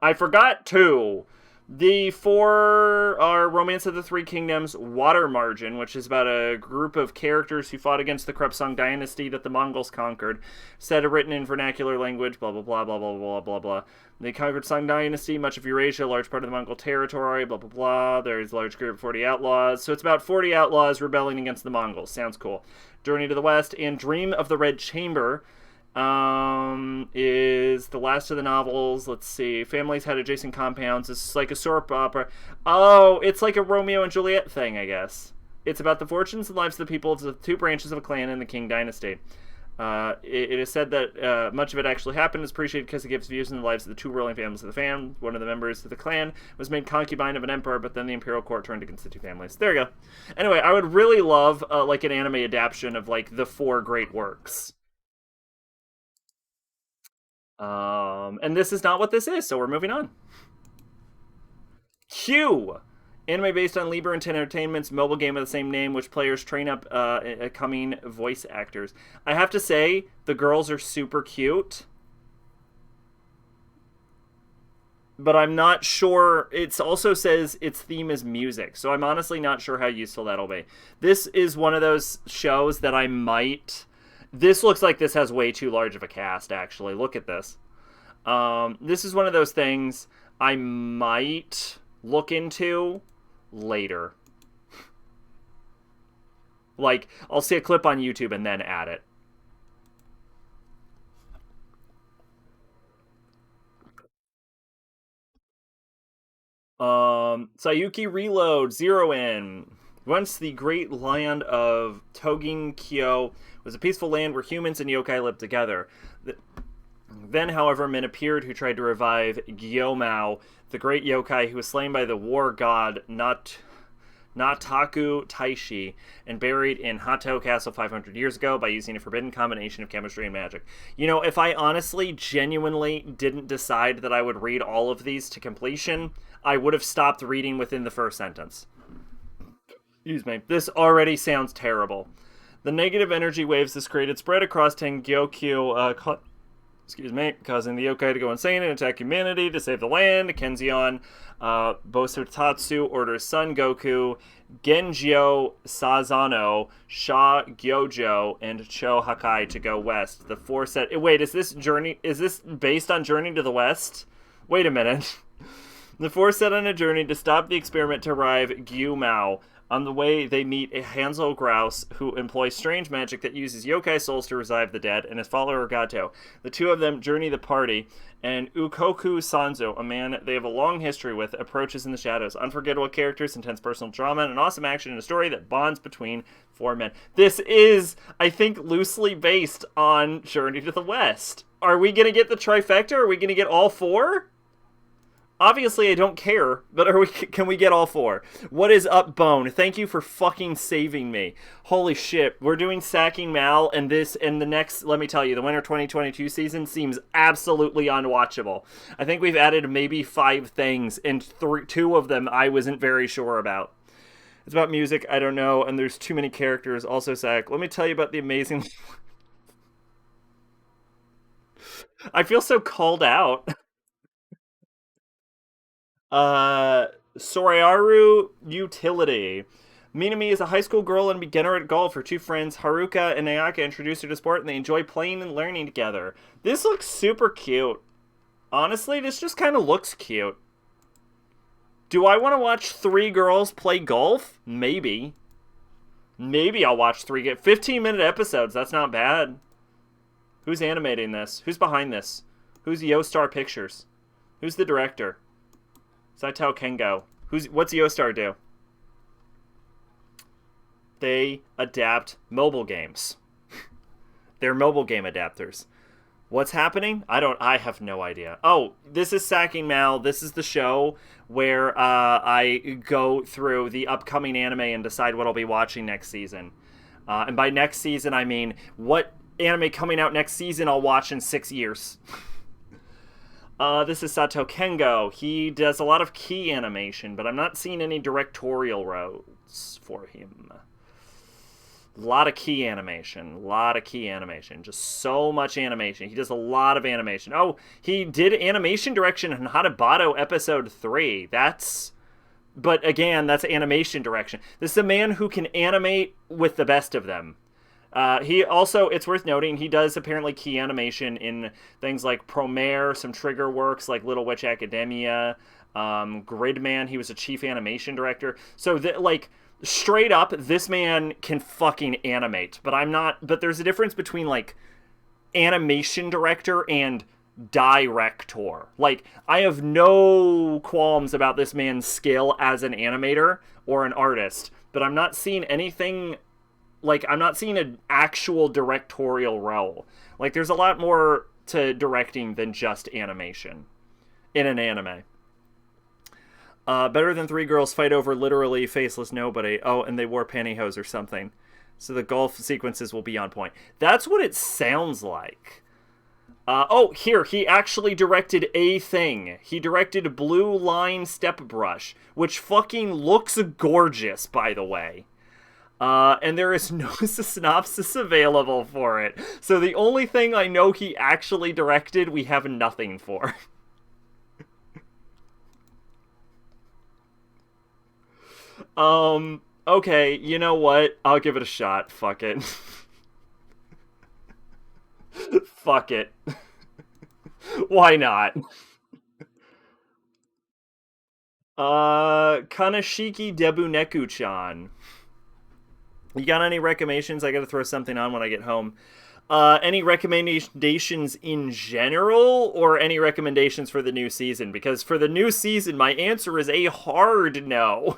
I forgot 2. The 4 are Romance of the Three Kingdoms, Water Margin, which is about a group of characters who fought against the Krepsung dynasty that the Mongols conquered. Set written in vernacular language, blah, blah, blah, blah, blah, blah, blah, blah. They conquered Sung dynasty, much of Eurasia, a large part of the Mongol territory, blah, blah, blah. There's a large group of 40 outlaws. So it's about 40 outlaws rebelling against the Mongols. Sounds cool. Journey to the West and Dream of the Red Chamber is the last of the novels. Let's see. Families had adjacent compounds. It's like a soap opera. Oh, it's like a Romeo and Juliet thing, I guess. It's about the fortunes and lives of the people of the 2 branches of a clan in the Qing dynasty. It is said that much of it actually happened is appreciated because it gives views on the lives of the 2 ruling families of the fam. One of the members of the clan was made concubine of an emperor, but then the imperial court turned against the 2 families. There you go. Anyway, I would really love like an anime adaptation of like the 4 great works. And this is not what this is, so we're moving on. Q! Anime based on Lieber Entertainment's mobile game of the same name, which players train up coming voice actors. I have to say, the girls are super cute. But I'm not sure. It also says its theme is music, so I'm honestly not sure how useful that'll be. This is one of those shows that I might... This looks like this has way too large of a cast, actually. Look at this. This is one of those things I might look into later. Like, I'll see a clip on YouTube and then add it. Sayuki Reload, Zero In. Once the great land of Togin-kyo was a peaceful land where humans and yokai lived together. Then, however, men appeared who tried to revive Gyomao, the great yokai who was slain by the war god Nataku Taishi and buried in Hato Castle 500 years ago by using a forbidden combination of chemistry and magic. You know, if I honestly, genuinely didn't decide that I would read all of these to completion, I would have stopped reading within the first sentence. Excuse me. This already sounds terrible. The negative energy waves this created spread across Tengyokyo, causing the yokai to go insane and attack humanity to save the land. Kenzion Bosutatsu orders Son Goku, Genjyo Sazano, Sha Gyojo, and Cho Hakai to go west. The four set. Wait, is this based on Journey to the West? Wait a minute. The four set on a journey to stop the experiment to revive Gyumao. On the way, they meet a Hansel Grouse who employs strange magic that uses yokai souls to revive the dead, and his follower Gato. The two of them journey the party, and Ukoku Sanzo, a man they have a long history with, approaches in the shadows. Unforgettable characters, intense personal drama, and an awesome action in a story that bonds between four men. This is, I think, loosely based on Journey to the West. Are we going to get the trifecta? Are we going to get all four? Obviously, I don't care, but can we get all four? What is up, Bone? Thank you for fucking saving me. Holy shit. We're doing SACing MAL, and the next, let me tell you, the Winter 2022 season seems absolutely unwatchable. I think we've added maybe 5 things, and 2 of them I wasn't very sure about. It's about music, I don't know, and there's too many characters. Also, SAC, let me tell you about the amazing... I feel so called out. Soriaru Utility. Minami is a high school girl and beginner at golf. Her 2 friends, Haruka and Nayaka, introduced her to sport, and they enjoy playing and learning together. This looks super cute. Honestly, this just kind of looks cute. Do I want to watch 3 girls play golf? Maybe. Maybe I'll watch 3 15-minute episodes. That's not bad. Who's animating this? Who's behind this? Who's Yo-Star Pictures? Who's the director? Saito Kengo. What's Yo-Star do? They adapt mobile games. They're mobile game adapters. What's happening? I have no idea. Oh, this is SACing MAL. This is the show where I go through the upcoming anime and decide what I'll be watching next season. And by next season, I mean what anime coming out next season I'll watch in 6 years. This is Sato Kengo. He does a lot of key animation, but I'm not seeing any directorial roles for him. A lot of key animation. Just so much animation. He does a lot of animation. Oh, he did animation direction in Hanabato episode 3. But again, that's animation direction. This is a man who can animate with the best of them. He also, it's worth noting, he does apparently key animation in things like Promare, some Trigger works like Little Witch Academia, Gridman. He was a chief animation director. So, straight up, this man can fucking animate. But there's a difference between, animation director and director. I have no qualms about this man's skill as an animator or an artist, but I'm not seeing anything... I'm not seeing an actual directorial role. There's a lot more to directing than just animation in an anime. Better than 3 girls fight over literally faceless nobody. Oh, and they wore pantyhose or something. So the golf sequences will be on point. That's what it sounds like. Here, he actually directed a thing. He directed Blue Line Step Brush, which fucking looks gorgeous, by the way. And there is no synopsis available for it. So the only thing I know he actually directed, we have nothing for. Okay, you know what? I'll give it a shot. Fuck it. Fuck it. Why not? Kanashiki Debuneku-chan. You got any recommendations? I gotta throw something on when I get home. Any recommendations in general, or any recommendations for the new season? Because for the new season, my answer is a hard no.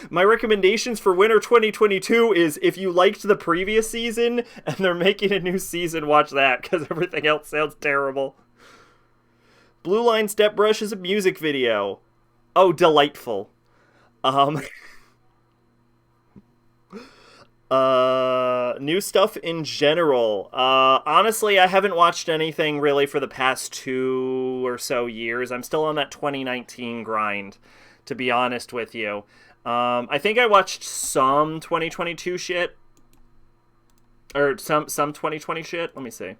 My recommendations for winter 2022 is if you liked the previous season and they're making a new season, watch that because everything else sounds terrible. Blue Line Step Brush is a music video. Oh, delightful. Um, new stuff in general. Honestly, I haven't watched anything really for the past 2 or so years. I'm still on that 2019 grind, to be honest with you. I think I watched some 2022 shit, or some 2020 shit. Let me see.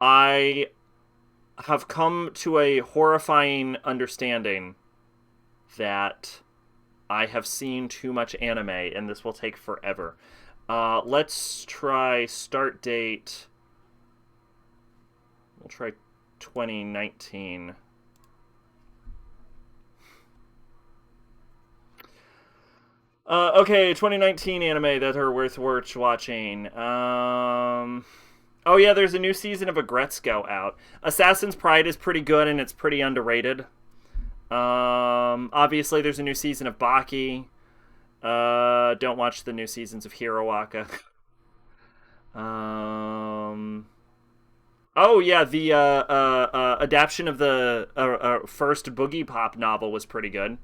I have come to a horrifying understanding that I have seen too much anime, and this will take forever. Let's try start date. We'll try 2019. Okay, 2019 anime that are worth watching. Oh yeah, there's a new season of Agretzko out. Assassin's Pride is pretty good and it's pretty underrated. Obviously there's a new season of Baki. Don't watch the new seasons of Hiroaka. um, oh yeah, the adaptation of the first Boogie Pop novel was pretty good.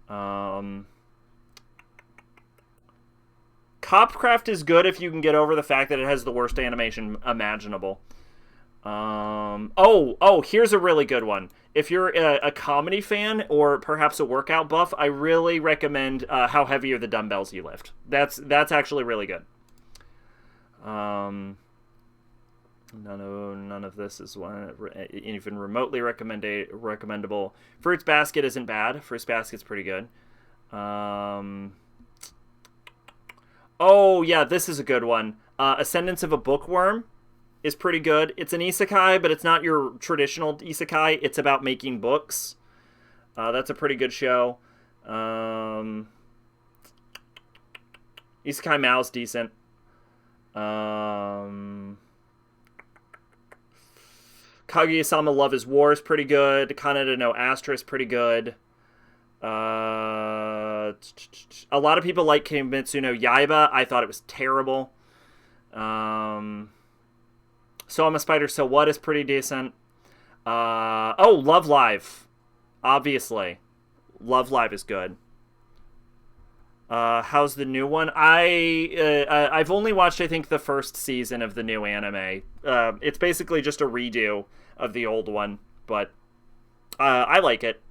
Um, Copcraft is good if you can get over the fact that it has the worst animation imaginable. Here's a really good one. If you're a comedy fan or perhaps a workout buff, I really recommend How Heavy Are the Dumbbells You Lift. That's actually really good. None of this is one even remotely recommendable. Fruits Basket isn't bad. Fruits Basket's pretty good. Oh yeah, this is a good one. Ascendance of a Bookworm is pretty good. It's an isekai, but it's not your traditional isekai. It's about making books. That's a pretty good show. Isekai Mal's decent. Kaguya-sama Love is War is pretty good. Kaneda no Astra is pretty good. A lot of people like Kimetsu no Yaiba. I thought it was terrible. So I'm a Spider, So What is pretty decent. Love Live. Obviously. Love Live is good. How's the new one? I've only watched, I think, the first season of the new anime. It's basically just a redo of the old one, but I like it.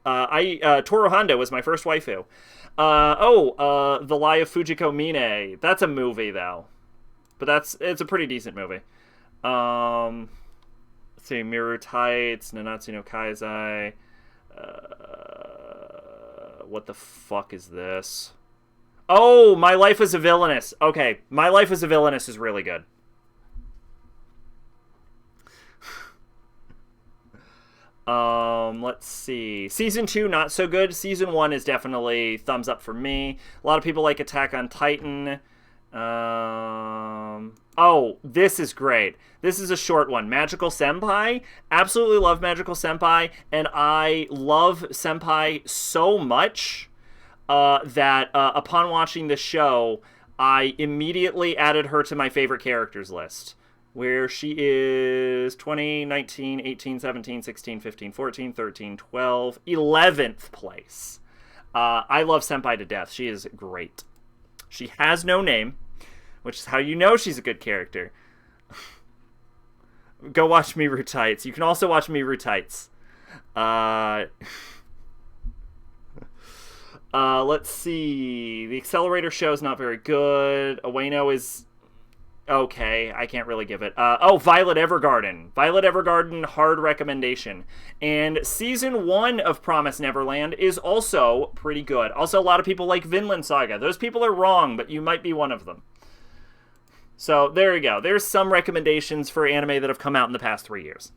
Toru Honda was my first waifu. The Lie of Fujiko Mine. That's a movie, though. But it's a pretty decent movie. Let's see, Miru Tights, Nanatsu no Kaizai. What the fuck is this? Oh, My Life as a Villainess. Okay, My Life as a Villainess is really good. Let's see. Season 2, not so good. Season 1 is definitely thumbs up for me. A lot of people like Attack on Titan. This is great. This is a short one. Magical Senpai. Absolutely love Magical Senpai, and I love Senpai so much that upon watching the show, I immediately added her to my favorite characters list, where she is 20, 19, 18, 17, 16, 15, 14, 13, 12, 11th place. I love Senpai to death. She is great. She has no name, which is how you know she's a good character. Go watch Miru Tights. You can also watch Miru Tights. Let's see. The Accelerator show is not very good. Ueno is okay. I can't really give it. Violet Evergarden. Violet Evergarden, hard recommendation. And season 1 of Promise Neverland is also pretty good. Also, a lot of people like Vinland Saga. Those people are wrong, but you might be one of them. So there you go. There's some recommendations for anime that have come out in the past 3 years.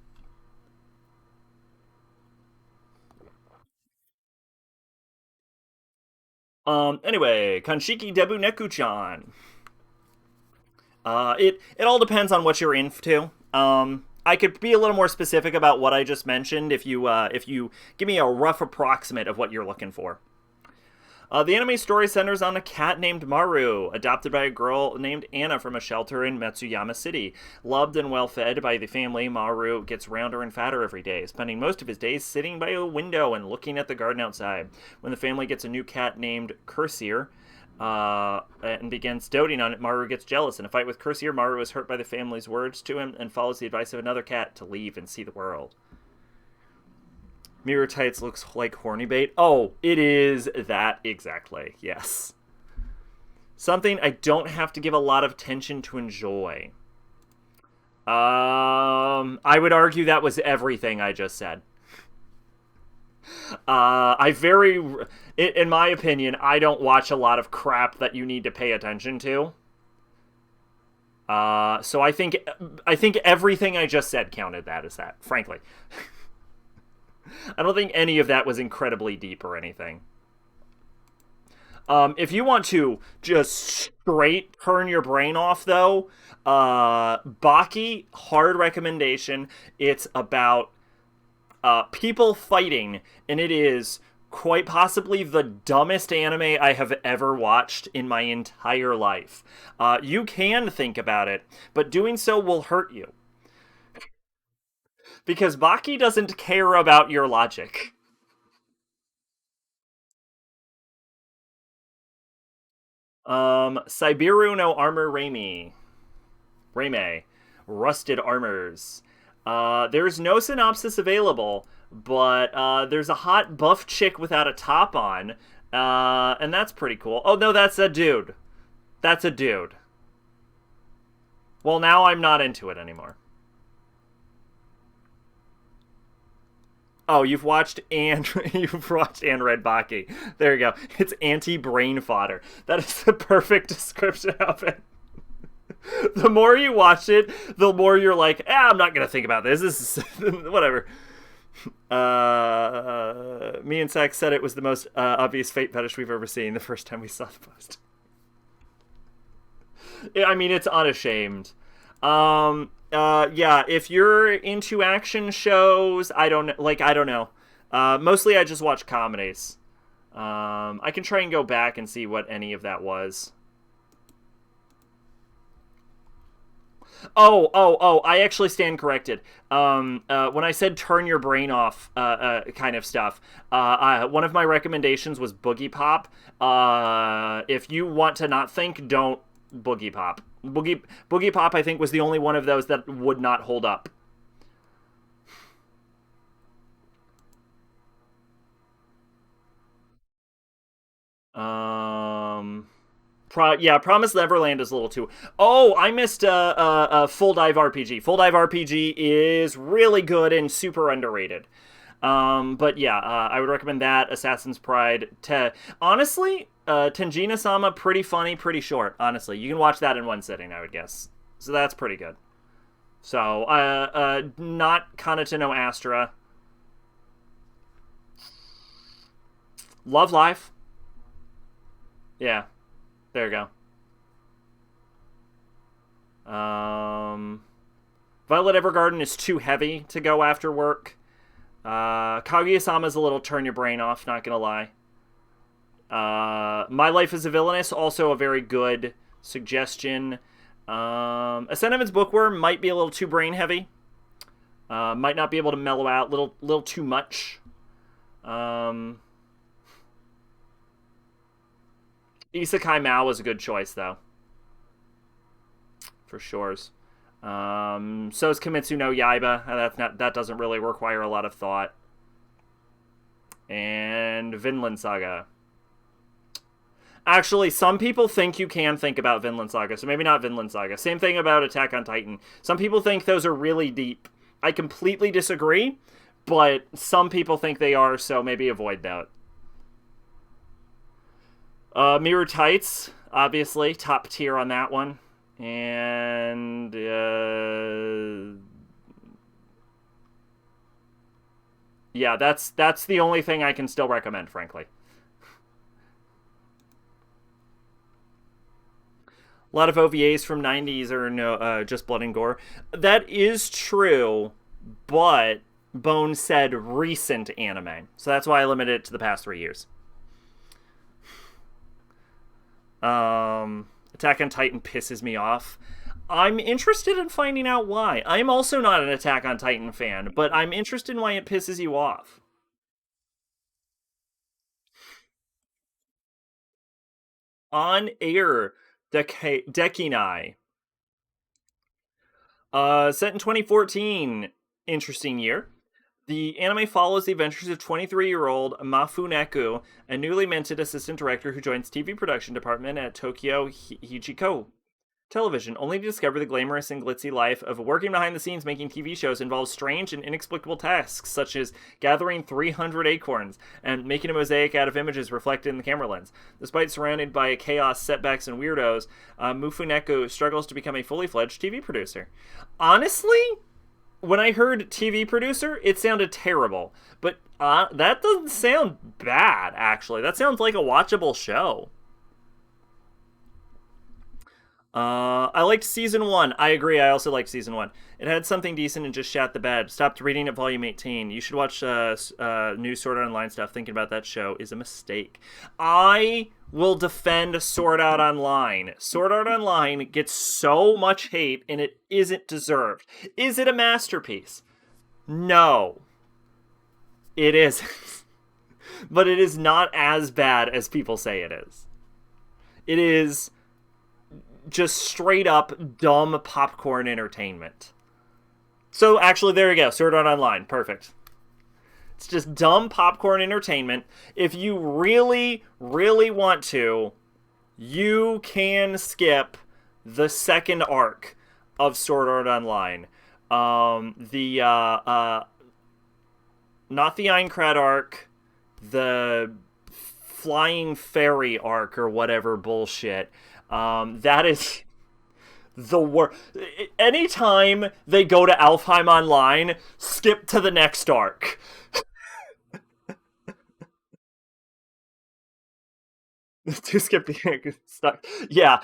Anyway, Kanshiki Debu Neku-chan. It all depends on what you're into. I could be a little more specific about what I just mentioned if you give me a rough approximate of what you're looking for. The anime story centers on a cat named Maru, adopted by a girl named Anna from a shelter in Matsuyama City. Loved and well fed by the family, Maru gets rounder and fatter every day, spending most of his days sitting by a window and looking at the garden outside. When the family gets a new cat named Cursir, and begins doting on it, Maru gets jealous. In a fight with Cursir, Maru is hurt by the family's words to him and follows the advice of another cat to leave and see the world. Mirror Tights looks like horny bait. Oh, it is that exactly. Yes. Something I don't have to give a lot of attention to enjoy. I would argue that was everything I just said. In my opinion, I don't watch a lot of crap that you need to pay attention to. So I think everything I just said counted that as that, frankly. I don't think any of that was incredibly deep or anything. If you want to just straight turn your brain off, though, Baki, hard recommendation. It's about people fighting, and it is quite possibly the dumbest anime I have ever watched in my entire life. You can think about it, but doing so will hurt you. Because Baki doesn't care about your logic. Saibiru no Armor Reime. Rusted Armors. There's no synopsis available, but there's a hot buff chick without a top on, and that's pretty cool. Oh, no, that's a dude. That's a dude. Well, now I'm not into it anymore. Oh, you've watched and read Baki. There you go. It's anti-brain fodder. That is the perfect description of it. The more you watch it, the more you're like, I'm not gonna think about this. This is whatever. Me and Sax said it was the most obvious fate fetish we've ever seen the first time we saw the post. I mean, it's unashamed. Yeah, if you're into action shows, I don't know. Mostly I just watch comedies. I can try and go back and see what any of that was. Oh, I actually stand corrected. When I said turn your brain off, kind of stuff, one of my recommendations was Boogie Pop. If you want to not think, don't Boogie Pop. Boogie Pop, I think, was the only one of those that would not hold up. Promised Neverland is a little too. Oh, I missed Full Dive RPG. Full Dive RPG is really good and super underrated. But yeah, I would recommend that. Assassin's Pride. Honestly, Tenjina-sama, pretty funny, pretty short. Honestly, you can watch that in one sitting, I would guess. So that's pretty good. So, not Kanata no Astra. Love Life. Yeah, there you go. Violet Evergarden is too heavy to go after work. Kaguya-sama's a little turn your brain off, not gonna lie. My Life is a Villainess, also a very good suggestion. Ascent of its Bookworm might be a little too brain heavy. Might not be able to mellow out, little too much. Isekai Mao was a good choice, though. For sure. So's Kimetsu no Yaiba. That doesn't really require a lot of thought. And Vinland Saga. Actually, some people think you can think about Vinland Saga, so maybe not Vinland Saga. Same thing about Attack on Titan. Some people think those are really deep. I completely disagree, but some people think they are, so maybe avoid that. Mirror Tights, obviously, top tier on that one. And yeah, that's the only thing I can still recommend, frankly. A lot of OVAs from 90s are no just blood and gore. That is true, but Bone said recent anime, so that's why I limited it to the past 3 years. Attack on Titan pisses me off. I'm interested in finding out why. I'm also not an Attack on Titan fan, but I'm interested in why it pisses you off. On air, Dekinai. Set in 2014. Interesting year. The anime follows the adventures of 23-year-old Mafuneku, a newly minted assistant director who joins TV production department at Tokyo Hichiko Television, only to discover the glamorous and glitzy life of working behind the scenes making TV shows involves strange and inexplicable tasks, such as gathering 300 acorns and making a mosaic out of images reflected in the camera lens. Despite surrounded by chaos, setbacks, and weirdos, Mufuneku struggles to become a fully fledged TV producer. Honestly, when I heard TV producer, it sounded terrible. But that doesn't sound bad, actually. That sounds like a watchable show. I liked season 1. I agree, I also liked season 1. It had something decent and just shat the bed. Stopped reading at volume 18. You should watch new Sword Art Online stuff. Thinking about that show is a mistake. I will defend Sword Art Online. Sword Art Online gets so much hate, and it isn't deserved. Is it a masterpiece? No. It isn't. But it is not as bad as people say it is. It is just straight up dumb popcorn entertainment. So actually, there you go. Sword Art Online. Perfect. It's just dumb popcorn entertainment. If you really, really want to, you can skip the second arc of Sword Art Online. Not the Aincrad arc, the Flying Fairy arc or whatever bullshit. That is the worst. Anytime they go to Alfheim Online, skip to the next arc. To skip the stuck. Yeah.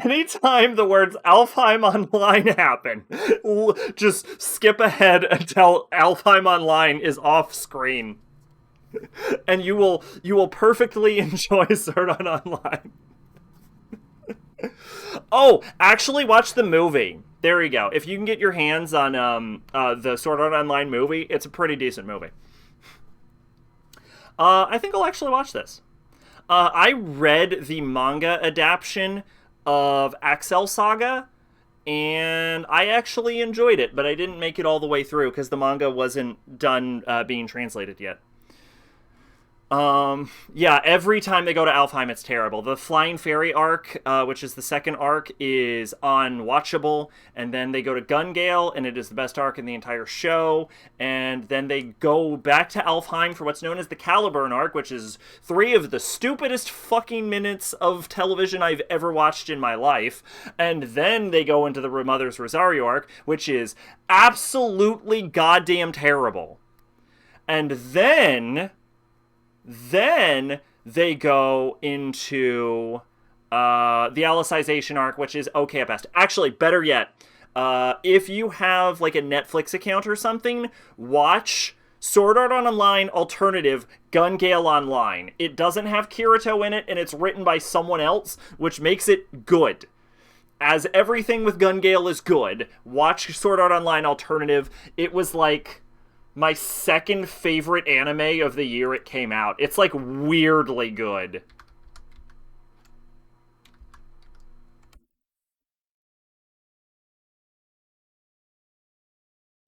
Anytime the words Alfheim Online happen, just skip ahead until Alfheim Online is off screen. And you will perfectly enjoy Sword Art Online. Oh, actually watch the movie. There you go. If you can get your hands on the Sword Art Online movie, it's a pretty decent movie. I think I'll actually watch this. I read the manga adaptation of Axel Saga, and I actually enjoyed it, but I didn't make it all the way through because the manga wasn't done being translated yet. Yeah, every time they go to Alfheim, it's terrible. The Flying Fairy arc, which is the second arc, is unwatchable, and then they go to Gungale, and it is the best arc in the entire show, and then they go back to Alfheim for what's known as the Caliburn arc, which is 3 of the stupidest fucking minutes of television I've ever watched in my life, and then they go into the Mother's Rosario arc, which is absolutely goddamn terrible. And then they go into the Alicization arc, which is okay at best. Actually, better yet, if you have like a Netflix account or something, watch Sword Art Online Alternative Gungale Online. It doesn't have Kirito in it, and it's written by someone else, which makes it good. As everything with Gungale is good, watch Sword Art Online Alternative. It was like my second favorite anime of the year it came out. It's like weirdly good.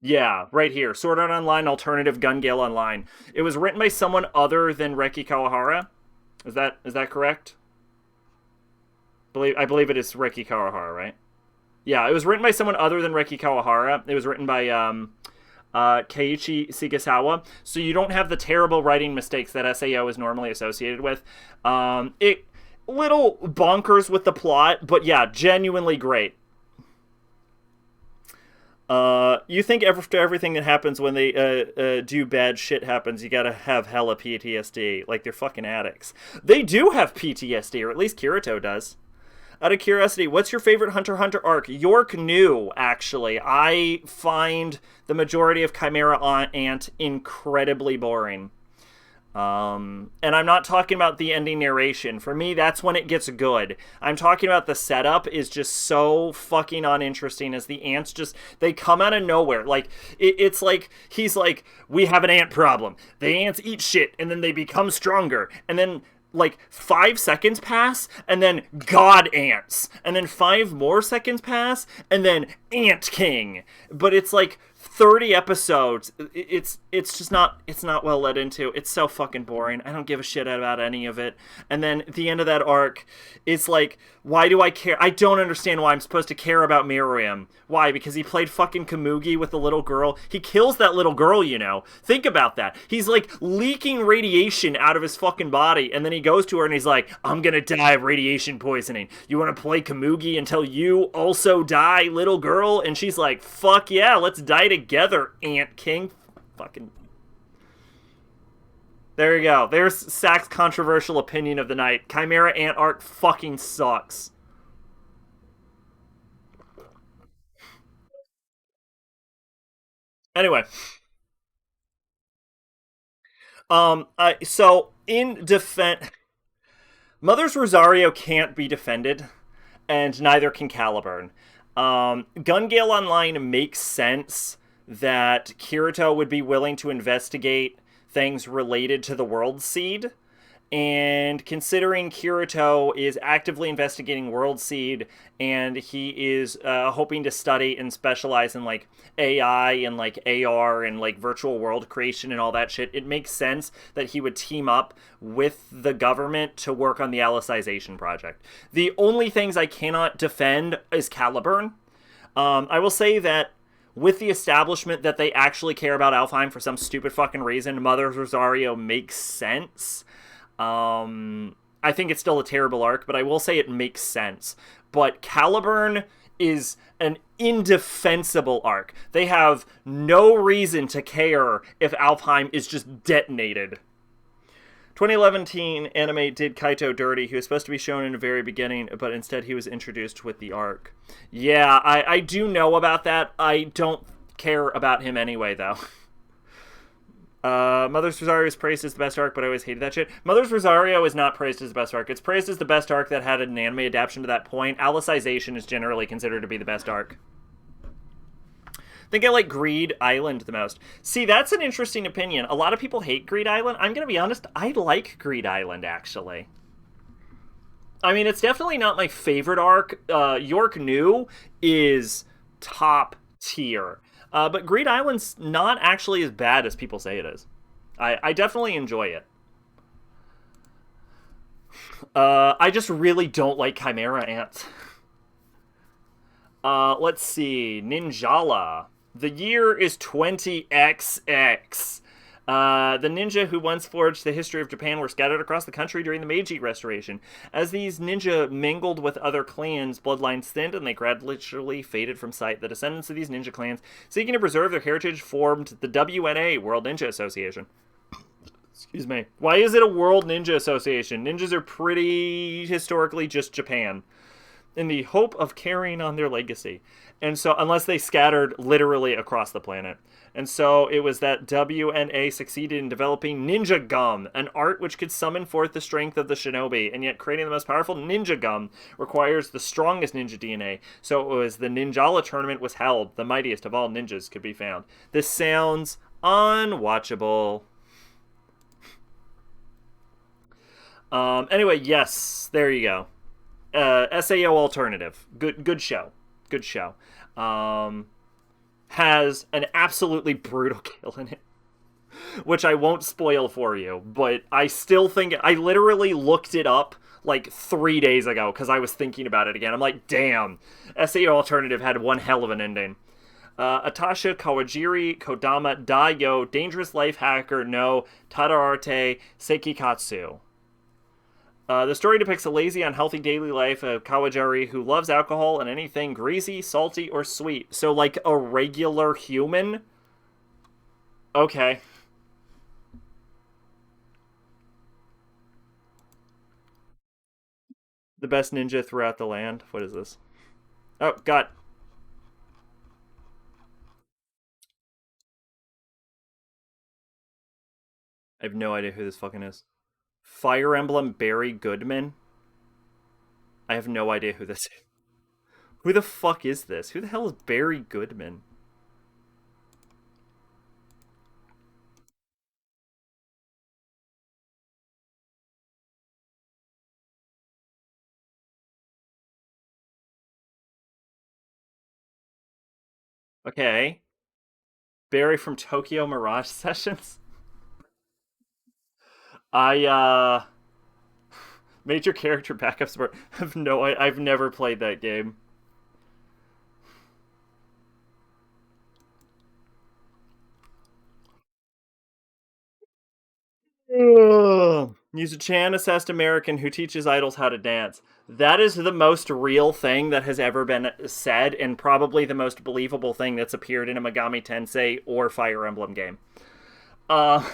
Yeah, right here. Sword Art Online Alternative Gungale Online. It was written by someone other than Reki Kawahara. Is that correct? I believe it is Reki Kawahara, right? Yeah, it was written by someone other than Reki Kawahara. It was written by Keiichi Sigasawa, so you don't have the terrible writing mistakes that SAO is normally associated with. It little bonkers with the plot, but yeah, genuinely great. You think after everything that happens when they do bad shit happens, you gotta have hella PTSD, like they're fucking addicts. They do have PTSD, or at least Kirito does. Out of curiosity, what's your favorite Hunter x Hunter arc? York knew, actually. I find the majority of Chimera Ant incredibly boring. And I'm not talking about the ending narration. For me, that's when it gets good. I'm talking about the setup is just so fucking uninteresting as the ants just, they come out of nowhere. Like, it's like, he's like, we have an ant problem. The ants eat shit and then they become stronger. And then like 5 seconds pass and then god ants and then 5 more seconds pass and then ant king, but it's like 30 episodes. It's just not, it's not well led into. It's so fucking boring. I don't give a shit about any of it. And then the end of that arc, it's like, why do I care? I don't understand why I'm supposed to care about Miriam. Why? Because he played fucking Kamugi with the little girl. He kills that little girl, you know. Think about that. He's like leaking radiation out of his fucking body, and then he goes to her and he's like, I'm gonna die of radiation poisoning. You wanna play Kamugi until you also die, little girl? And she's like, fuck yeah, let's die together, Ant King. Fucking. There you go. There's SAC's controversial opinion of the night. Chimera Ant arc fucking sucks. Anyway, so in defense, Mother's Rosario can't be defended, and neither can Caliburn. Gun Gale Online makes sense that Kirito would be willing to investigate things related to the World Seed. And considering Kirito is actively investigating World Seed and he is hoping to study and specialize in like AI and like AR and like virtual world creation and all that shit, it makes sense that he would team up with the government to work on the Alicization project. The only things I cannot defend is Caliburn. I will say that with the establishment that they actually care about Alfheim for some stupid fucking reason, Mother Rosario makes sense. I think it's still a terrible arc, but I will say it makes sense. But Caliburn is an indefensible arc. They have no reason to care if Alfheim is just detonated. 2011 anime did Kaito dirty. He was supposed to be shown in the very beginning, but instead he was introduced with the arc. Yeah, I do know about that. I don't care about him anyway, though. Mother's Rosario is praised as the best arc, but I always hated that shit. Mother's Rosario is not praised as the best arc. It's praised as the best arc that had an anime adaptation to that point. Alicization is generally considered to be the best arc. I think I like Greed Island the most. See, that's an interesting opinion. A lot of people hate Greed Island. I'm going to be honest, I like Greed Island, actually. I mean, it's definitely not my favorite arc. York New is top tier. But Greed Island's not actually as bad as people say it is. I definitely enjoy it. I just really don't like Chimera Ants. Let's see. Ninjala. The year is 20XX. The ninja who once forged the history of Japan were scattered across the country during the Meiji Restoration. As these ninja mingled with other clans, bloodlines thinned and they gradually faded from sight. The descendants of these ninja clans, seeking to preserve their heritage, formed the WNA, World Ninja Association. Excuse me. Why is it a World Ninja Association? Ninjas are pretty historically just Japan, in the hope of carrying on their legacy. And so, unless they scattered literally across the planet. And so, it was that WNA succeeded in developing Ninja Gum, an art which could summon forth the strength of the shinobi, and yet creating the most powerful Ninja Gum requires the strongest ninja DNA. So it was the Ninjala tournament was held, the mightiest of all ninjas could be found. This sounds unwatchable. Anyway, yes, there you go. SAO Alternative. Good show. Good show. Has an absolutely brutal kill in it, which I won't spoil for you, but I still think, I literally looked it up like 3 days ago because I was thinking about it again. I'm like, damn, SAO Alternative had one hell of an ending. Atasha Kawajiri Kodama Dayo Dangerous Life Hacker no Tadarate Sekikatsu. The story depicts a lazy, unhealthy daily life of Kawajiri who loves alcohol and anything greasy, salty, or sweet. So, like a regular human? Okay. The best ninja throughout the land. What is this? Oh, God. I have no idea who this fucking is. Fire Emblem Barry Goodman? I have no idea who this is. Who the fuck is this? Who the hell is Barry Goodman? Okay. Barry from Tokyo Mirage Sessions? I Major character backup support. I've never played that game. He's a Chan assessed American who teaches idols how to dance. That is the most real thing that has ever been said, and probably the most believable thing that's appeared in a Megami Tensei or Fire Emblem game. Uh,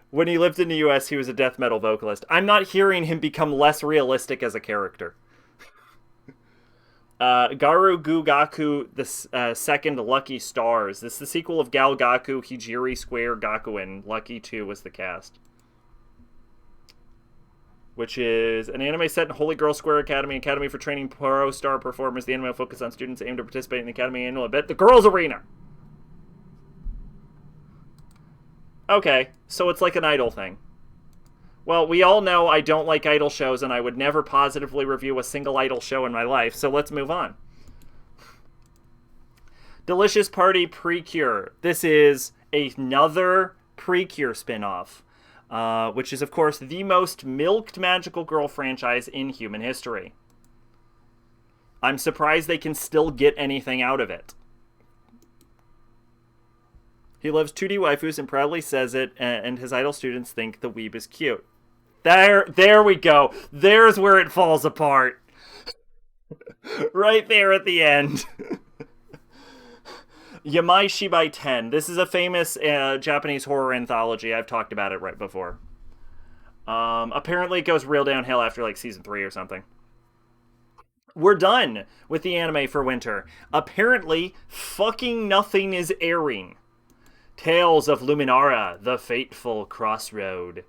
when he lived in the US, he was a death metal vocalist. I'm not hearing him become less realistic as a character. Garu Gugaku, the second Lucky Stars. This is the sequel of Gal Gaku, Hijiri Square Gakuen. Lucky 2 was the cast. Which is an anime set in Holy Girl Square Academy for training pro star performers. The anime will focus on students aimed to participate in the Academy annual event, the Girls Arena. Okay, so it's like an idol thing. Well, we all know I don't like idol shows, and I would never positively review a single idol show in my life, so let's move on. Delicious Party Precure. This is another Precure spin-off, which is, of course, the most milked magical girl franchise in human history. I'm surprised they can still get anything out of it. He loves 2D waifus and proudly says it, and his idol students think the weeb is cute. There we go. There's where it falls apart. Right there at the end. Yamai Shibai 10. This is a famous Japanese horror anthology. I've talked about it right before. Apparently it goes real downhill after like season 3 or something. We're done with the anime for winter. Apparently, fucking nothing is airing. Tales of Luminara, the Fateful Crossroad.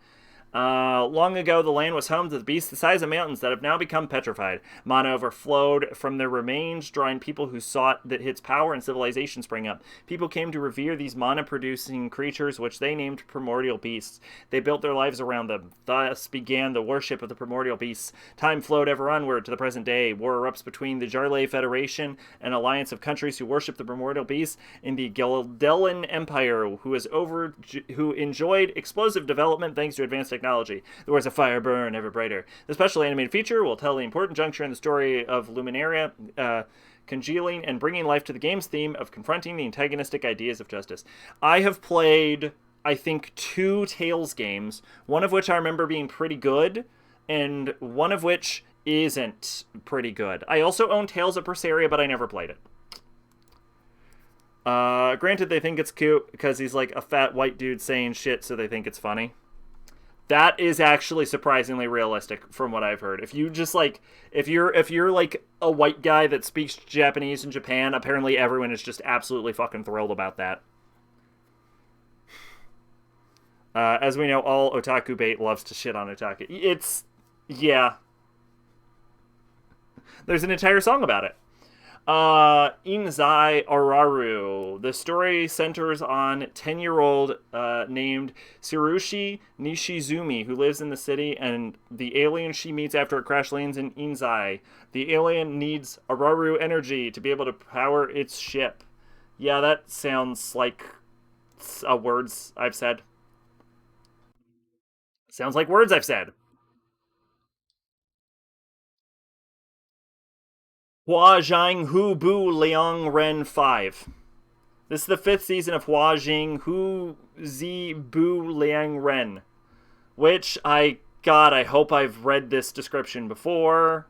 Long ago, the land was home to the beasts the size of mountains that have now become petrified. Mana overflowed from their remains, drawing people who sought that its power and civilization sprang up. People came to revere these mana-producing creatures, which they named primordial beasts. They built their lives around them. Thus began the worship of the primordial beasts. Time flowed ever onward to the present day. War erupts between the Jarlay Federation, an alliance of countries who worship the primordial beasts, and the Geldellan Empire, who enjoyed explosive development thanks to advanced technology. The words of fire burn ever brighter. The special animated feature will tell the important juncture in the story of Luminara, congealing and bringing life to the game's theme of confronting the antagonistic ideas of justice. I have played, I think, 2 Tales games, one of which I remember being pretty good, and one of which isn't pretty good. I also own Tales of Berseria, but I never played it. Granted, they think it's cute because he's like a fat white dude saying shit, so they think it's funny. That is actually surprisingly realistic from what I've heard. If you just like, if you're like a white guy that speaks Japanese in Japan, apparently everyone is just absolutely fucking thrilled about that. As we know, all otaku bait loves to shit on otaku. Yeah. There's an entire song about it. Inzai Araru. The story centers on 10-year-old named Tsurushi Nishizumi, who lives in the city, and the alien she meets after it crash lands in Inzai. The alien needs Araru energy to be able to power its ship. Yeah, that sounds like words I've said. Sounds like words I've said. Hua Zhang Hu Bu Liang Ren 5. This is the 5th season of Hua Jing Hu Zi Bu Liang Ren. Which, I hope I've read this description before.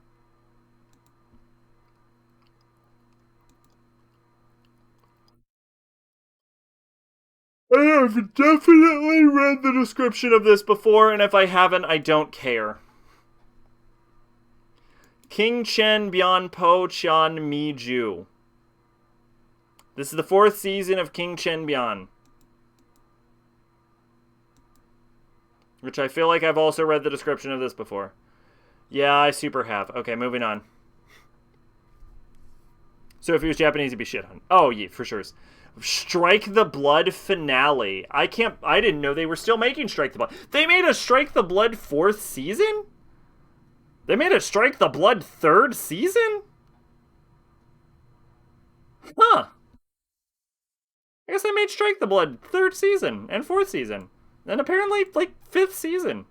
I have definitely read the description of this before, and if I haven't, I don't care. King Chen Bian Po Chan Mi Ju. This is the 4th season of King Chen Bian. Which I feel like I've also read the description of this before. Yeah, I super have. Okay, moving on. So if he was Japanese, he'd be shit on. Oh, yeah, for sure. Strike the Blood finale. I didn't know they were still making Strike the Blood. They made a Strike the Blood 4th season? They made a Strike the Blood 3rd season? Huh. I guess they made Strike the Blood 3rd season and 4th season. And apparently, like, 5th season.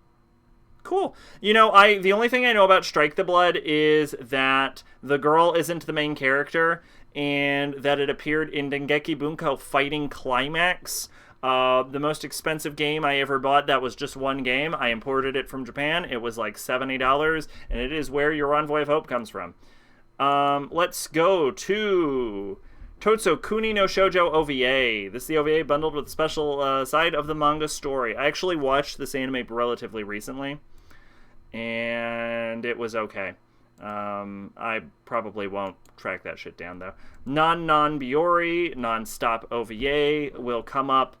Cool. You know, the only thing I know about Strike the Blood is that the girl isn't the main character, and that it appeared in Dengeki Bunko Fighting Climax. The most expensive game I ever bought that was just one game. I imported it from Japan. It was like $70, and it is where your Envoy of Hope comes from. Let's go to Totsu Kuni no Shoujo OVA. This is the OVA bundled with a special side of the manga story. I actually watched this anime relatively recently, and it was okay. I probably won't track that shit down, though. Non-Biori, non-stop OVA will come up,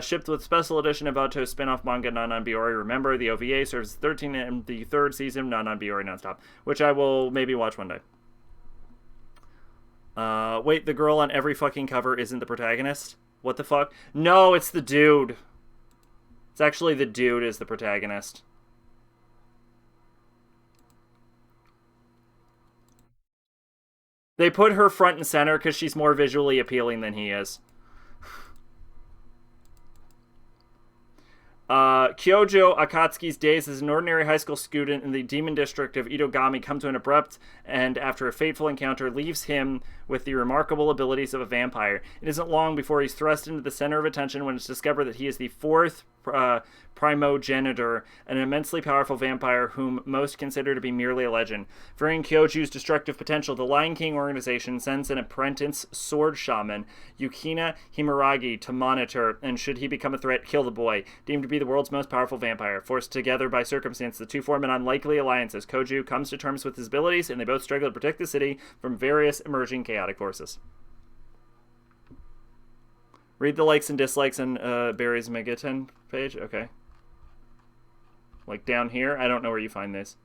shipped with special edition of Oto's spin-off manga Non-Biori. Remember, the OVA serves as 13 and the 3rd season of Non-Biori non-stop, which I will maybe watch one day. Wait, the girl on every fucking cover isn't the protagonist? What the fuck? No, it's the dude. It's actually the dude is the protagonist. They put her front and center because she's more visually appealing than he is. Kyojo Akatsuki's days as an ordinary high school student in the demon district of Itogami come to an abrupt and, after a fateful encounter, leaves him with the remarkable abilities of a vampire. It isn't long before he's thrust into the center of attention when it's discovered that he is the 4th primogenitor, an immensely powerful vampire whom most consider to be merely a legend. Fearing Kyoju's destructive potential, the Lion King organization sends an apprentice sword shaman, Yukina Himaragi, to monitor, and should he become a threat, kill the boy. Deemed to be the world's most powerful vampire. Forced together by circumstance, the two form an unlikely alliance as Koju comes to terms with his abilities, and they both struggle to protect the city from various emerging chaotic forces. Read the likes and dislikes on Barry's Megaton page. Okay. Like down here? I don't know where you find this.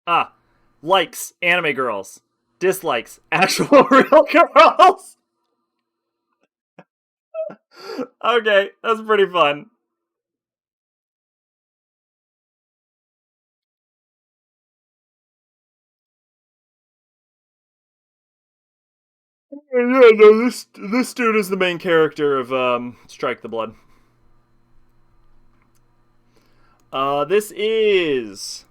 Ah. Likes, anime girls. Dislikes, actual real girls. Okay, that's pretty fun. Yeah, no, this dude is the main character of Strike the Blood. This is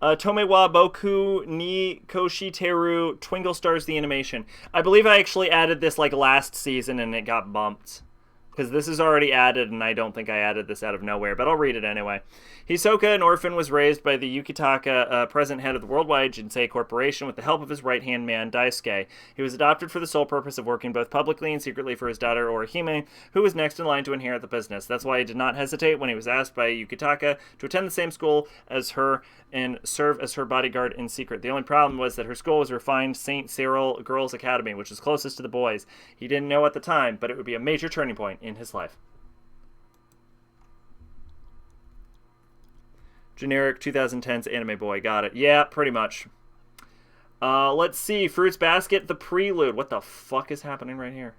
Tomewa Boku ni Koshiteru Twinkle Stars the animation. I believe I actually added this like last season and it got bumped. Because this is already added, and I don't think I added this out of nowhere, but I'll read it anyway. Hisoka, an orphan, was raised by the Yukitaka, present head of the worldwide Jinsei Corporation, with the help of his right-hand man, Daisuke. He was adopted for the sole purpose of working both publicly and secretly for his daughter, Orihime, who was next in line to inherit the business. That's why he did not hesitate when he was asked by Yukitaka to attend the same school as her and serve as her bodyguard in secret. The only problem was that her school was refined St. Cyril Girls' Academy, which is closest to the boys. He didn't know at the time, but it would be a major turning point in his life. Generic 2010s anime boy. Got it. Yeah, pretty much. Let's see. Fruits Basket, the Prelude. What the fuck is happening right here?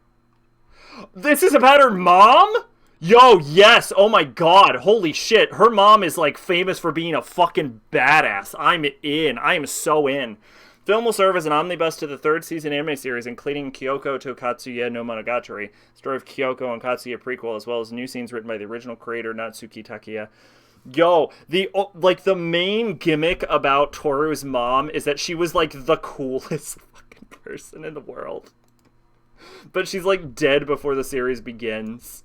This is about her mom? Yo, yes. Oh my god. Holy shit. Her mom is like famous for being a fucking badass. I'm in. I am so in. Film will serve as an omnibus to the 3rd season anime series, including Kyoko to Katsuya no Monogatari, story of Kyoko and Katsuya prequel, as well as new scenes written by the original creator Natsuki Takiya. Yo, the main gimmick about Toru's mom is that she was like the coolest fucking person in the world. But she's like dead before the series begins.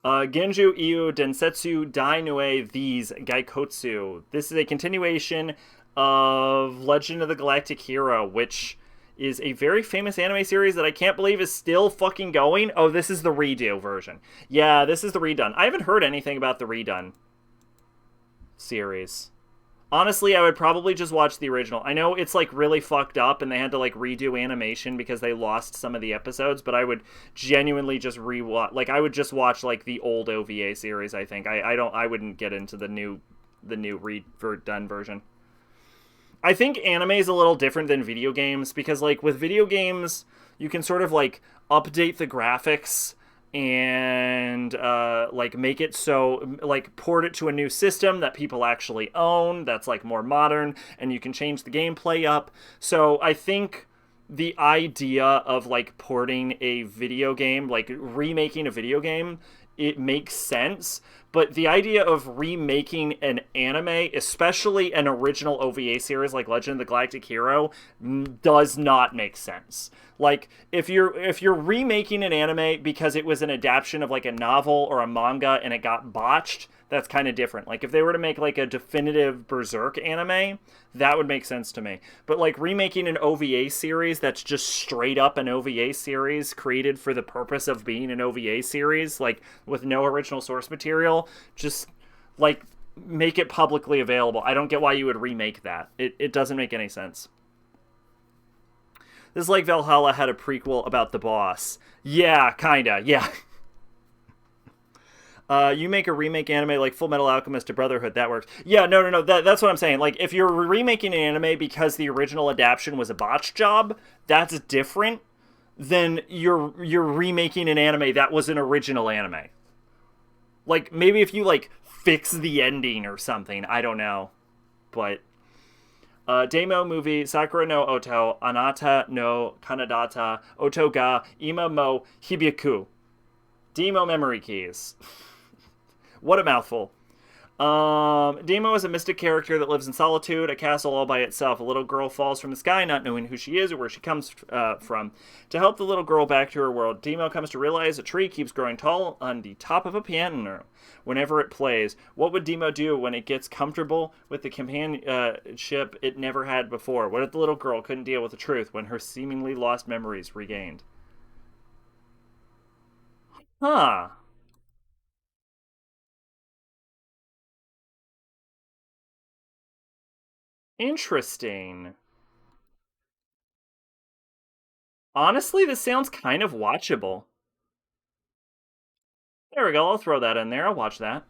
Genju Iu Densetsu Dainue These Gaikotsu. This is a continuation of Legend of the Galactic Hero, which is a very famous anime series that I can't believe is still fucking going. Oh, this is the redo version. Yeah, this is the redone. I haven't heard anything about the redone series. Honestly, I would probably just watch the original. I know it's like really fucked up and they had to like redo animation because they lost some of the episodes, but I would genuinely just rewatch. Like I would just watch like the old OVA series, I think. I wouldn't get into the new redone version. I think anime is a little different than video games because like with video games, you can sort of like update the graphics and like make it so like port it to a new system that people actually own that's like more modern, and you can change the gameplay up. So I think the idea of like porting a video game, like remaking a video game, it makes sense. But the idea of remaking an anime, especially an original OVA series like Legend of the Galactic Hero, does not make sense. Like if you're remaking an anime because it was an adaptation of like a novel or a manga and it got botched, that's kind of different. Like if they were to make like a definitive Berserk anime, that would make sense to me. But like remaking an OVA series that's just straight up an OVA series created for the purpose of being an OVA series, like with no original source material, just like make it publicly available. I don't get why you would remake that. It doesn't make any sense. This is like Valhalla had a prequel about the boss. Yeah, kinda. Yeah. You make a remake anime like Full Metal Alchemist to Brotherhood, that works. Yeah, no. That's what I'm saying. Like, if you're remaking an anime because the original adaptation was a botch job, that's different than you're remaking an anime that was an original anime. Like, maybe if you, like, fix the ending or something. I don't know. But, Demo movie, Sakura no Oto, Anata no Kanadata, Oto ga Ima mo Hibyaku. Demo memory keys. What a mouthful. Demo is a mystic character that lives in solitude, a castle all by itself. A little girl falls from the sky, not knowing who she is or where she comes from. To help the little girl back to her world, Demo comes to realize a tree keeps growing tall on the top of a piano whenever it plays. What would Demo do when it gets comfortable with the companionship it never had before? What if the little girl couldn't deal with the truth when her seemingly lost memories regained? Huh. Interesting. Honestly, this sounds kind of watchable. There we go. I'll throw that in there. I'll watch that.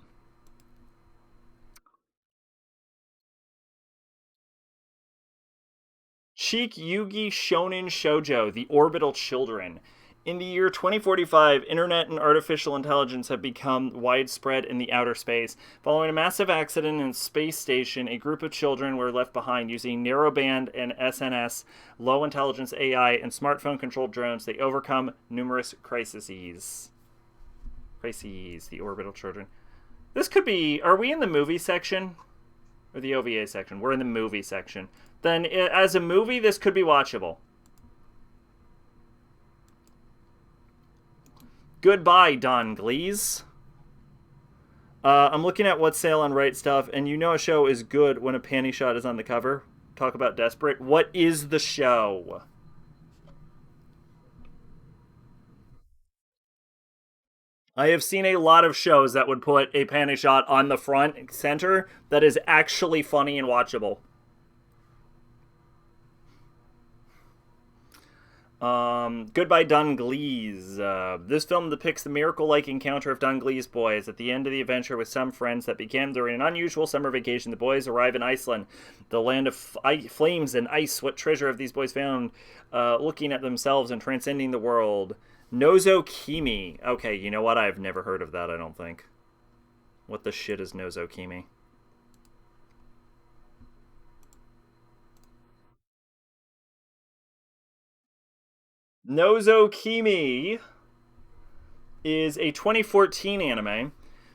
Cheek Yugi Shonen Shoujo, The Orbital Children. In the year 2045, internet and artificial intelligence have become widespread in the outer space. Following a massive accident in a space station, a group of children were left behind using narrowband and SNS, low intelligence AI, and smartphone controlled drones. They overcome numerous crises. The Orbital Children. This could be. Are we in the movie section? Or the OVA section? We're in the movie section. Then, as a movie, this could be watchable. Goodbye, Don Glees. I'm looking at what's sale on Right Stuff, and you know a show is good when a panty shot is on the cover. Talk about desperate. What is the show? I have seen a lot of shows that would put a panty shot on the front center that is actually funny and watchable. Goodbye, Dunglees. This film depicts the miracle-like encounter of Dunglees boys at the end of the adventure with some friends that began during an unusual summer vacation. The boys arrive in Iceland, the land of flames and ice. What treasure have these boys found? Looking at themselves and transcending the world. Nozokimi. Okay, you know what? I've never heard of that, I don't think. What the shit is Nozokimi? Nozokimi is a 2014 anime.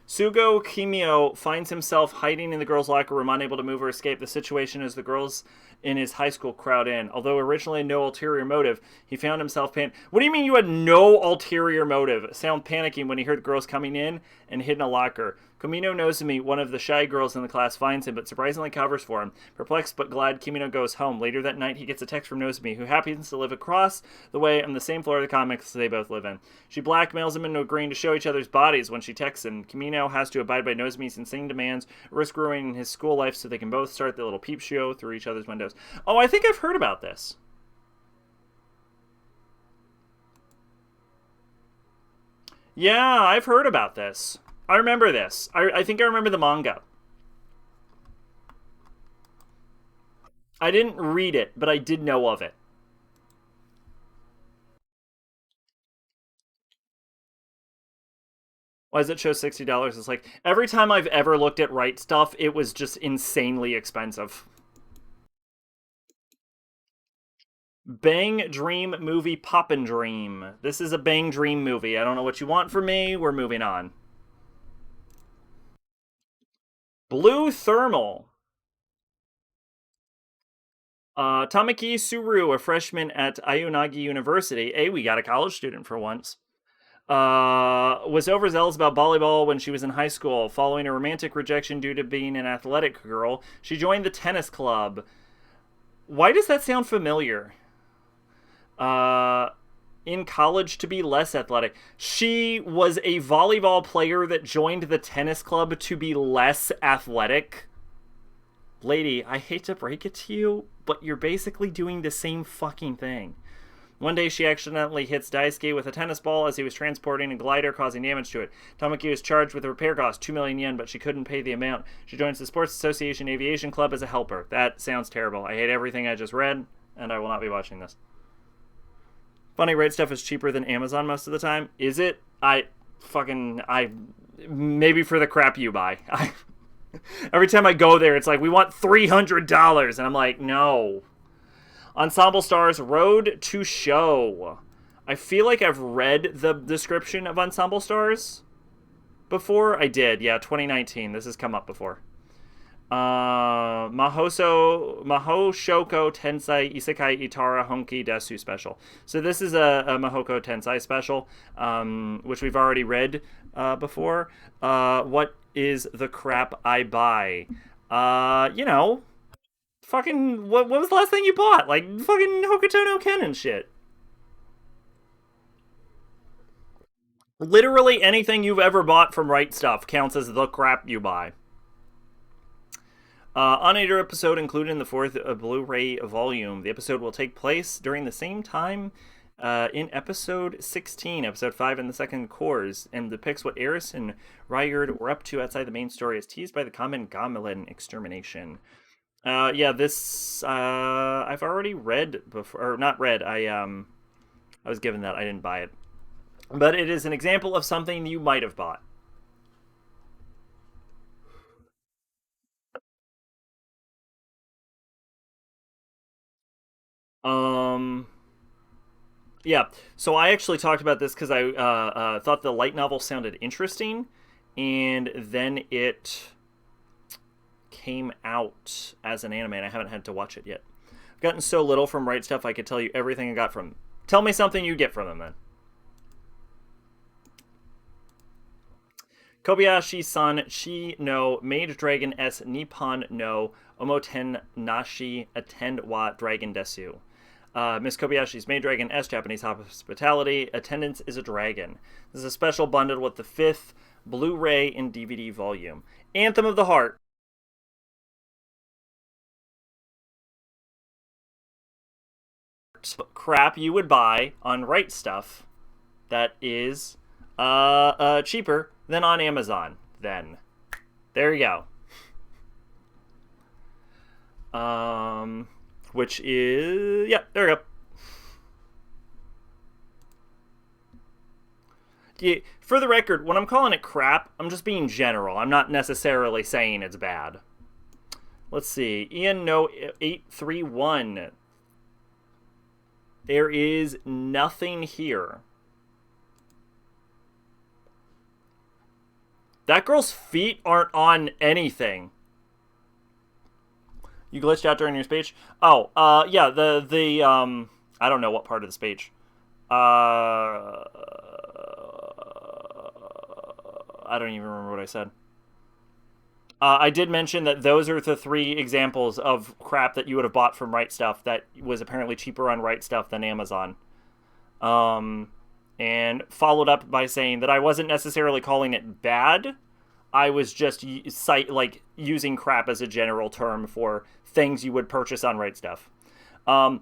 Sugo Kimio finds himself hiding in the girls' locker room, unable to move or escape the situation as the girls in his high school crowd in. Although originally no ulterior motive, he found himself What do you mean you had no ulterior motive? Sound panicking when he heard girls coming in and hid in a locker. Kumino Nozumi, one of the shy girls in the class, finds him, but surprisingly covers for him. Perplexed but glad, Kimino goes home. Later that night, he gets a text from Nozumi, who happens to live across the way on the same floor of the comics they both live in. She blackmails him into agreeing to show each other's bodies when she texts him. Kimino has to abide by Nozumi's insane demands, risk ruining his school life so they can both start their little peep show through each other's windows. Oh, I think I've heard about this. Yeah, I've heard about this. I remember this. I think I remember the manga. I didn't read it, but I did know of it. Why does it show $60? It's like every time I've ever looked at Right Stuff, it was just insanely expensive. Bang Dream movie Poppin' Dream. This is a Bang Dream movie. I don't know what you want from me. We're moving on. Blue Thermal. Tamaki Suru, a freshman at Ayunagi University. Hey, we got a college student for once. Was overzealous about volleyball when she was in high school. Following a romantic rejection due to being an athletic girl, she joined the tennis club. Why does that sound familiar? In college to be less athletic. She was a volleyball player that joined the tennis club to be less athletic. Lady, I hate to break it to you, but you're basically doing the same fucking thing. One day, she accidentally hits Daisuke with a tennis ball as he was transporting a glider, causing damage to it. Tamaki was charged with a repair cost, 2 million yen, but she couldn't pay the amount. She joins the Sports Association Aviation Club as a helper. That sounds terrible. I hate everything I just read, and I will not be watching this. Funny, Right Stuff is cheaper than Amazon most of the time. Is it? Maybe for the crap you buy. Every time I go there, it's like, we want $300, and I'm like, no. Ensemble Stars Road to Show. I feel like I've read the description of Ensemble Stars before. I did, yeah, 2019. This has come up before. Mahoshoko Tensei Isekai Itara Honki Desu special. So this is a Mahoko Tensei special, which we've already read before. What is the crap I buy? Fucking, what was the last thing you bought? Like, fucking Hokuto no Ken and shit. Literally anything you've ever bought from Right Stuff counts as the crap you buy. Unaided episode included in the fourth Blu-ray volume. The episode will take place during the same time in episode 16, episode 5 in the second course, and depicts what Eris and Ryard were up to outside the main story as teased by the common Gamelin extermination. This I've already read before, or not read. I was given that. I didn't buy it, but it is an example of something you might have bought. Yeah. So I actually talked about this because I thought the light novel sounded interesting, and then it came out as an anime, and I haven't had to watch it yet. I've gotten so little from Right Stuff, I could tell you everything I got from them. Tell me something you get from them, then. Kobayashi-san Chi no Maid Dragon S Nippon no Omoten Nashi Attend wa Dragon Desu. Miss Kobayashi's Maid Dragon S Japanese Hospitality Attendance is a Dragon. This is a special bundle with the 5th Blu-ray and DVD volume. Anthem of the Heart. Crap you would buy on Right Stuff that is cheaper than on Amazon. Then there you go. Which is, yeah, there we go. Yeah, for the record, when I'm calling it crap, I'm just being general. I'm not necessarily saying it's bad. Let's see. Ian No 831. There is nothing here. That girl's feet aren't on anything. You glitched out during your speech? Oh, yeah, the I don't know what part of the speech. I don't even remember what I said. I did mention that those are the three examples of crap that you would have bought from Right Stuff that was apparently cheaper on Right Stuff than Amazon. Um, and followed up by saying that I wasn't necessarily calling it bad. I was just using crap as a general term for things you would purchase on Right Stuff.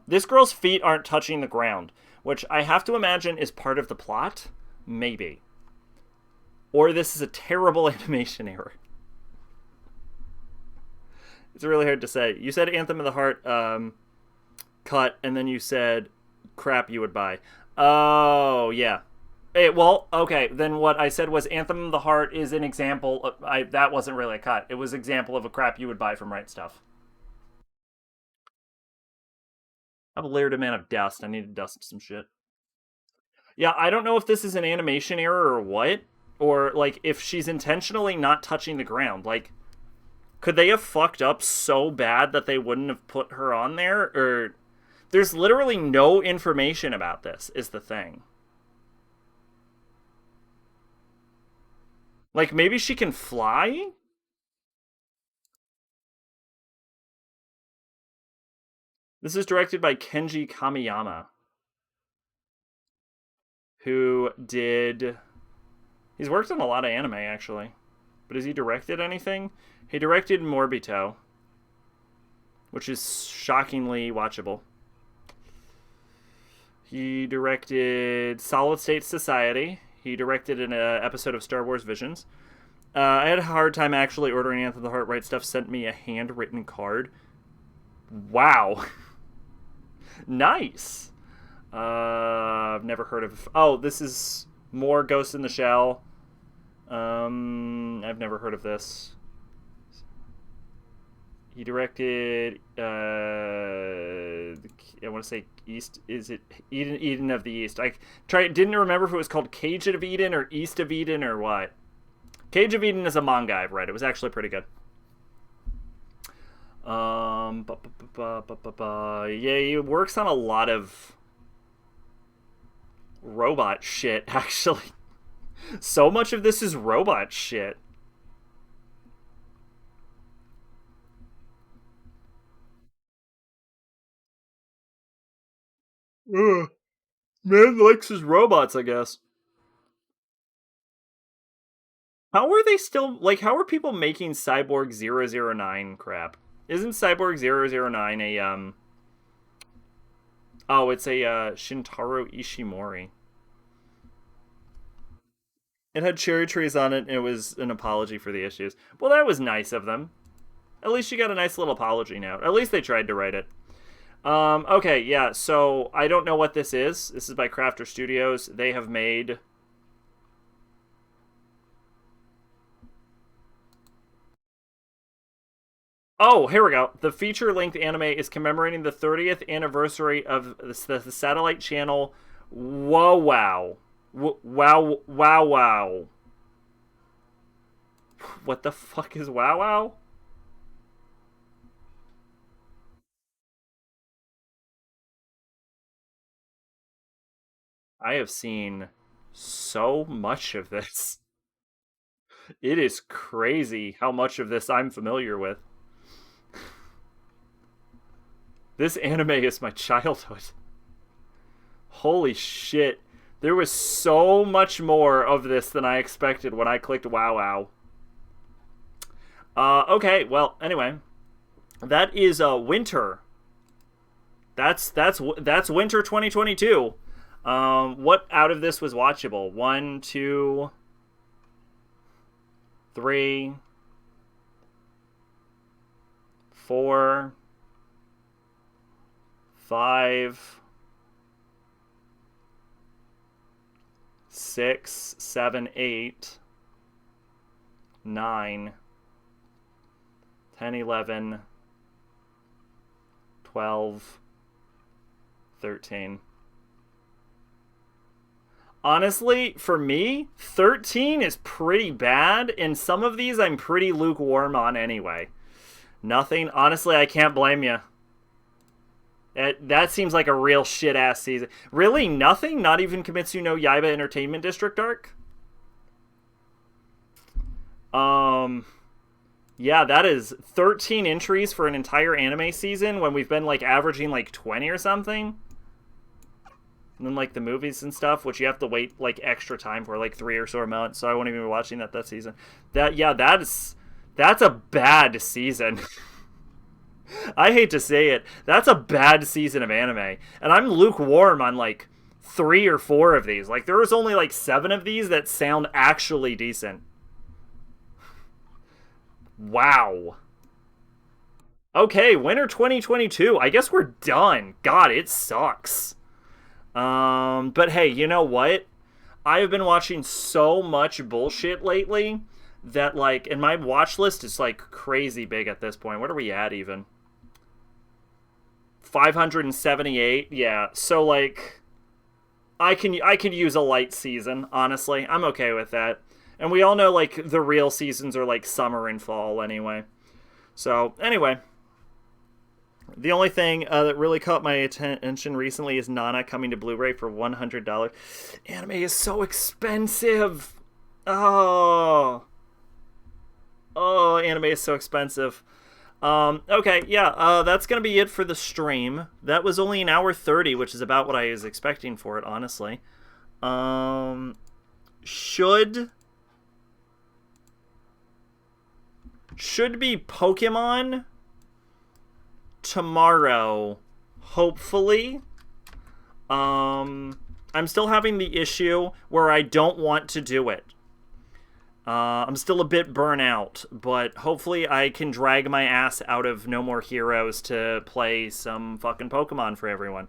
This girl's feet aren't touching the ground, which I have to imagine is part of the plot. Maybe. Or this is a terrible animation error. It's really hard to say. You said Anthem of the Heart cut, and then you said crap you would buy. Oh, yeah. Hey, well, okay. Then what I said was Anthem of the Heart is an example. That wasn't really a cut. It was an example of a crap you would buy from Right Stuff. I have a layered amount of dust. I need to dust some shit. Yeah, I don't know if this is an animation error or what. Or, like, if she's intentionally not touching the ground. Like, could they have fucked up so bad that they wouldn't have put her on there? Or there's literally no information about this, is the thing. Like, maybe she can fly? This is directed by Kenji Kamiyama, who did... He's worked on a lot of anime, actually. But has he directed anything? He directed Morbito, which is shockingly watchable. He directed Solid State Society. He directed an episode of Star Wars Visions. I had a hard time actually ordering Anthem of the Heart. Right Stuff sent me a handwritten card. Wow. Nice. I've never heard of... Oh, this is more Ghost in the Shell. I've never heard of this. He directed... I want to say East... Is it Eden of the East? Didn't remember if it was called Cage of Eden or East of Eden or what. Cage of Eden is a manga I've read. It was actually pretty good. Yeah, he works on a lot of robot shit, actually. So much of this is robot shit. Ugh. Man likes his robots, I guess. How are they still... Like, how are people making Cyborg 009 crap? Isn't Cyborg 009 a, Oh, it's a, Shintaro Ishimori. It had cherry trees on it, and it was an apology for the issues. Well, that was nice of them. At least you got a nice little apology now. At least they tried to write it. Okay, yeah, so I don't know what this is. This is by Crafter Studios. They have made... Oh, here we go. The feature-length anime is commemorating the 30th anniversary of the satellite channel Wow Wow. Wow Wow Wow. What the fuck is Wow Wow? I have seen so much of this. It is crazy how much of this I'm familiar with. This anime is my childhood. Holy shit. There was so much more of this than I expected when I clicked Wow Wow. Okay, well, anyway. That is Winter. That's Winter 2022. What out of this was watchable? 1, 2, 3, 4, 5, 6, 7, 8, 9, 10, 11, 12, 13. Honestly, for me, 13 is pretty bad, and some of these I'm pretty lukewarm on anyway. Nothing. Honestly, I can't blame you. That seems like a real shit-ass season. Really? Nothing? Not even Kimetsu no Yaiba Entertainment District arc? Yeah, that is 13 entries for an entire anime season when we've been like averaging like 20 or something. And then like the movies and stuff, which you have to wait like extra time for, like 3 or so months. So I won't even be watching that season. That's a bad season. I hate to say it. That's a bad season of anime. And I'm lukewarm on like 3 or 4 of these. Like there was only like 7 of these that sound actually decent. Wow. Okay, winter 2022. I guess we're done. God, it sucks. But hey, you know what? I have been watching so much bullshit lately that like, and my watch list is like crazy big at this point. What are we at even? 578. Yeah. So like, I could use a light season. Honestly, I'm okay with that. And we all know like the real seasons are like summer and fall anyway. So anyway. The only thing that really caught my attention recently is Nana coming to Blu-ray for $100. Anime is so expensive. Oh, anime is so expensive. Okay, yeah, that's gonna be it for the stream. That was only an hour 30, which is about what I was expecting for it, honestly. Should be Pokemon tomorrow, hopefully. I'm still having the issue where I don't want to do it. I'm still a bit burnt out, but hopefully I can drag my ass out of No More Heroes to play some fucking Pokemon for everyone.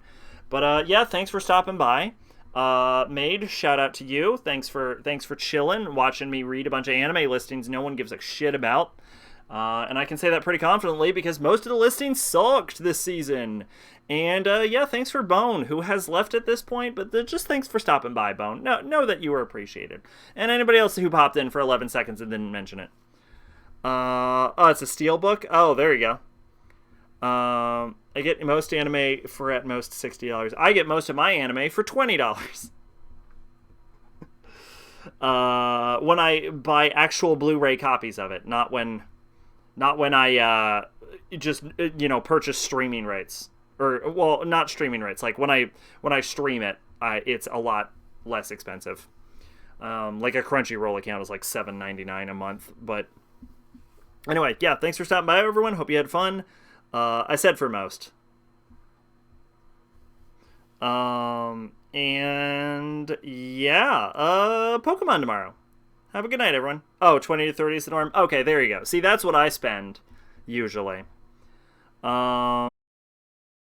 But yeah, thanks for stopping by. Maid, shout out to you. Thanks for chilling, watching me read a bunch of anime listings no one gives a shit about. And I can say that pretty confidently because most of the listings sucked this season. And yeah, thanks for Bone, who has left at this point, but just thanks for stopping by, Bone. Know that you were appreciated. And anybody else who popped in for 11 seconds and didn't mention it. Oh, it's a Steelbook? Oh, there you go. I get most anime for at most $60. I get most of my anime for $20. When I buy actual Blu-ray copies of it, not when I just purchase streaming rights, or well, not streaming rights. Like when I stream it, it's a lot less expensive. Like a Crunchyroll account is like $7.99 a month. But anyway, yeah, thanks for stopping by, everyone. Hope you had fun. I said for most. And yeah, Pokemon tomorrow. Have a good night, everyone. Oh, 20 to 30 is the norm. Okay, there you go. See, that's what I spend usually.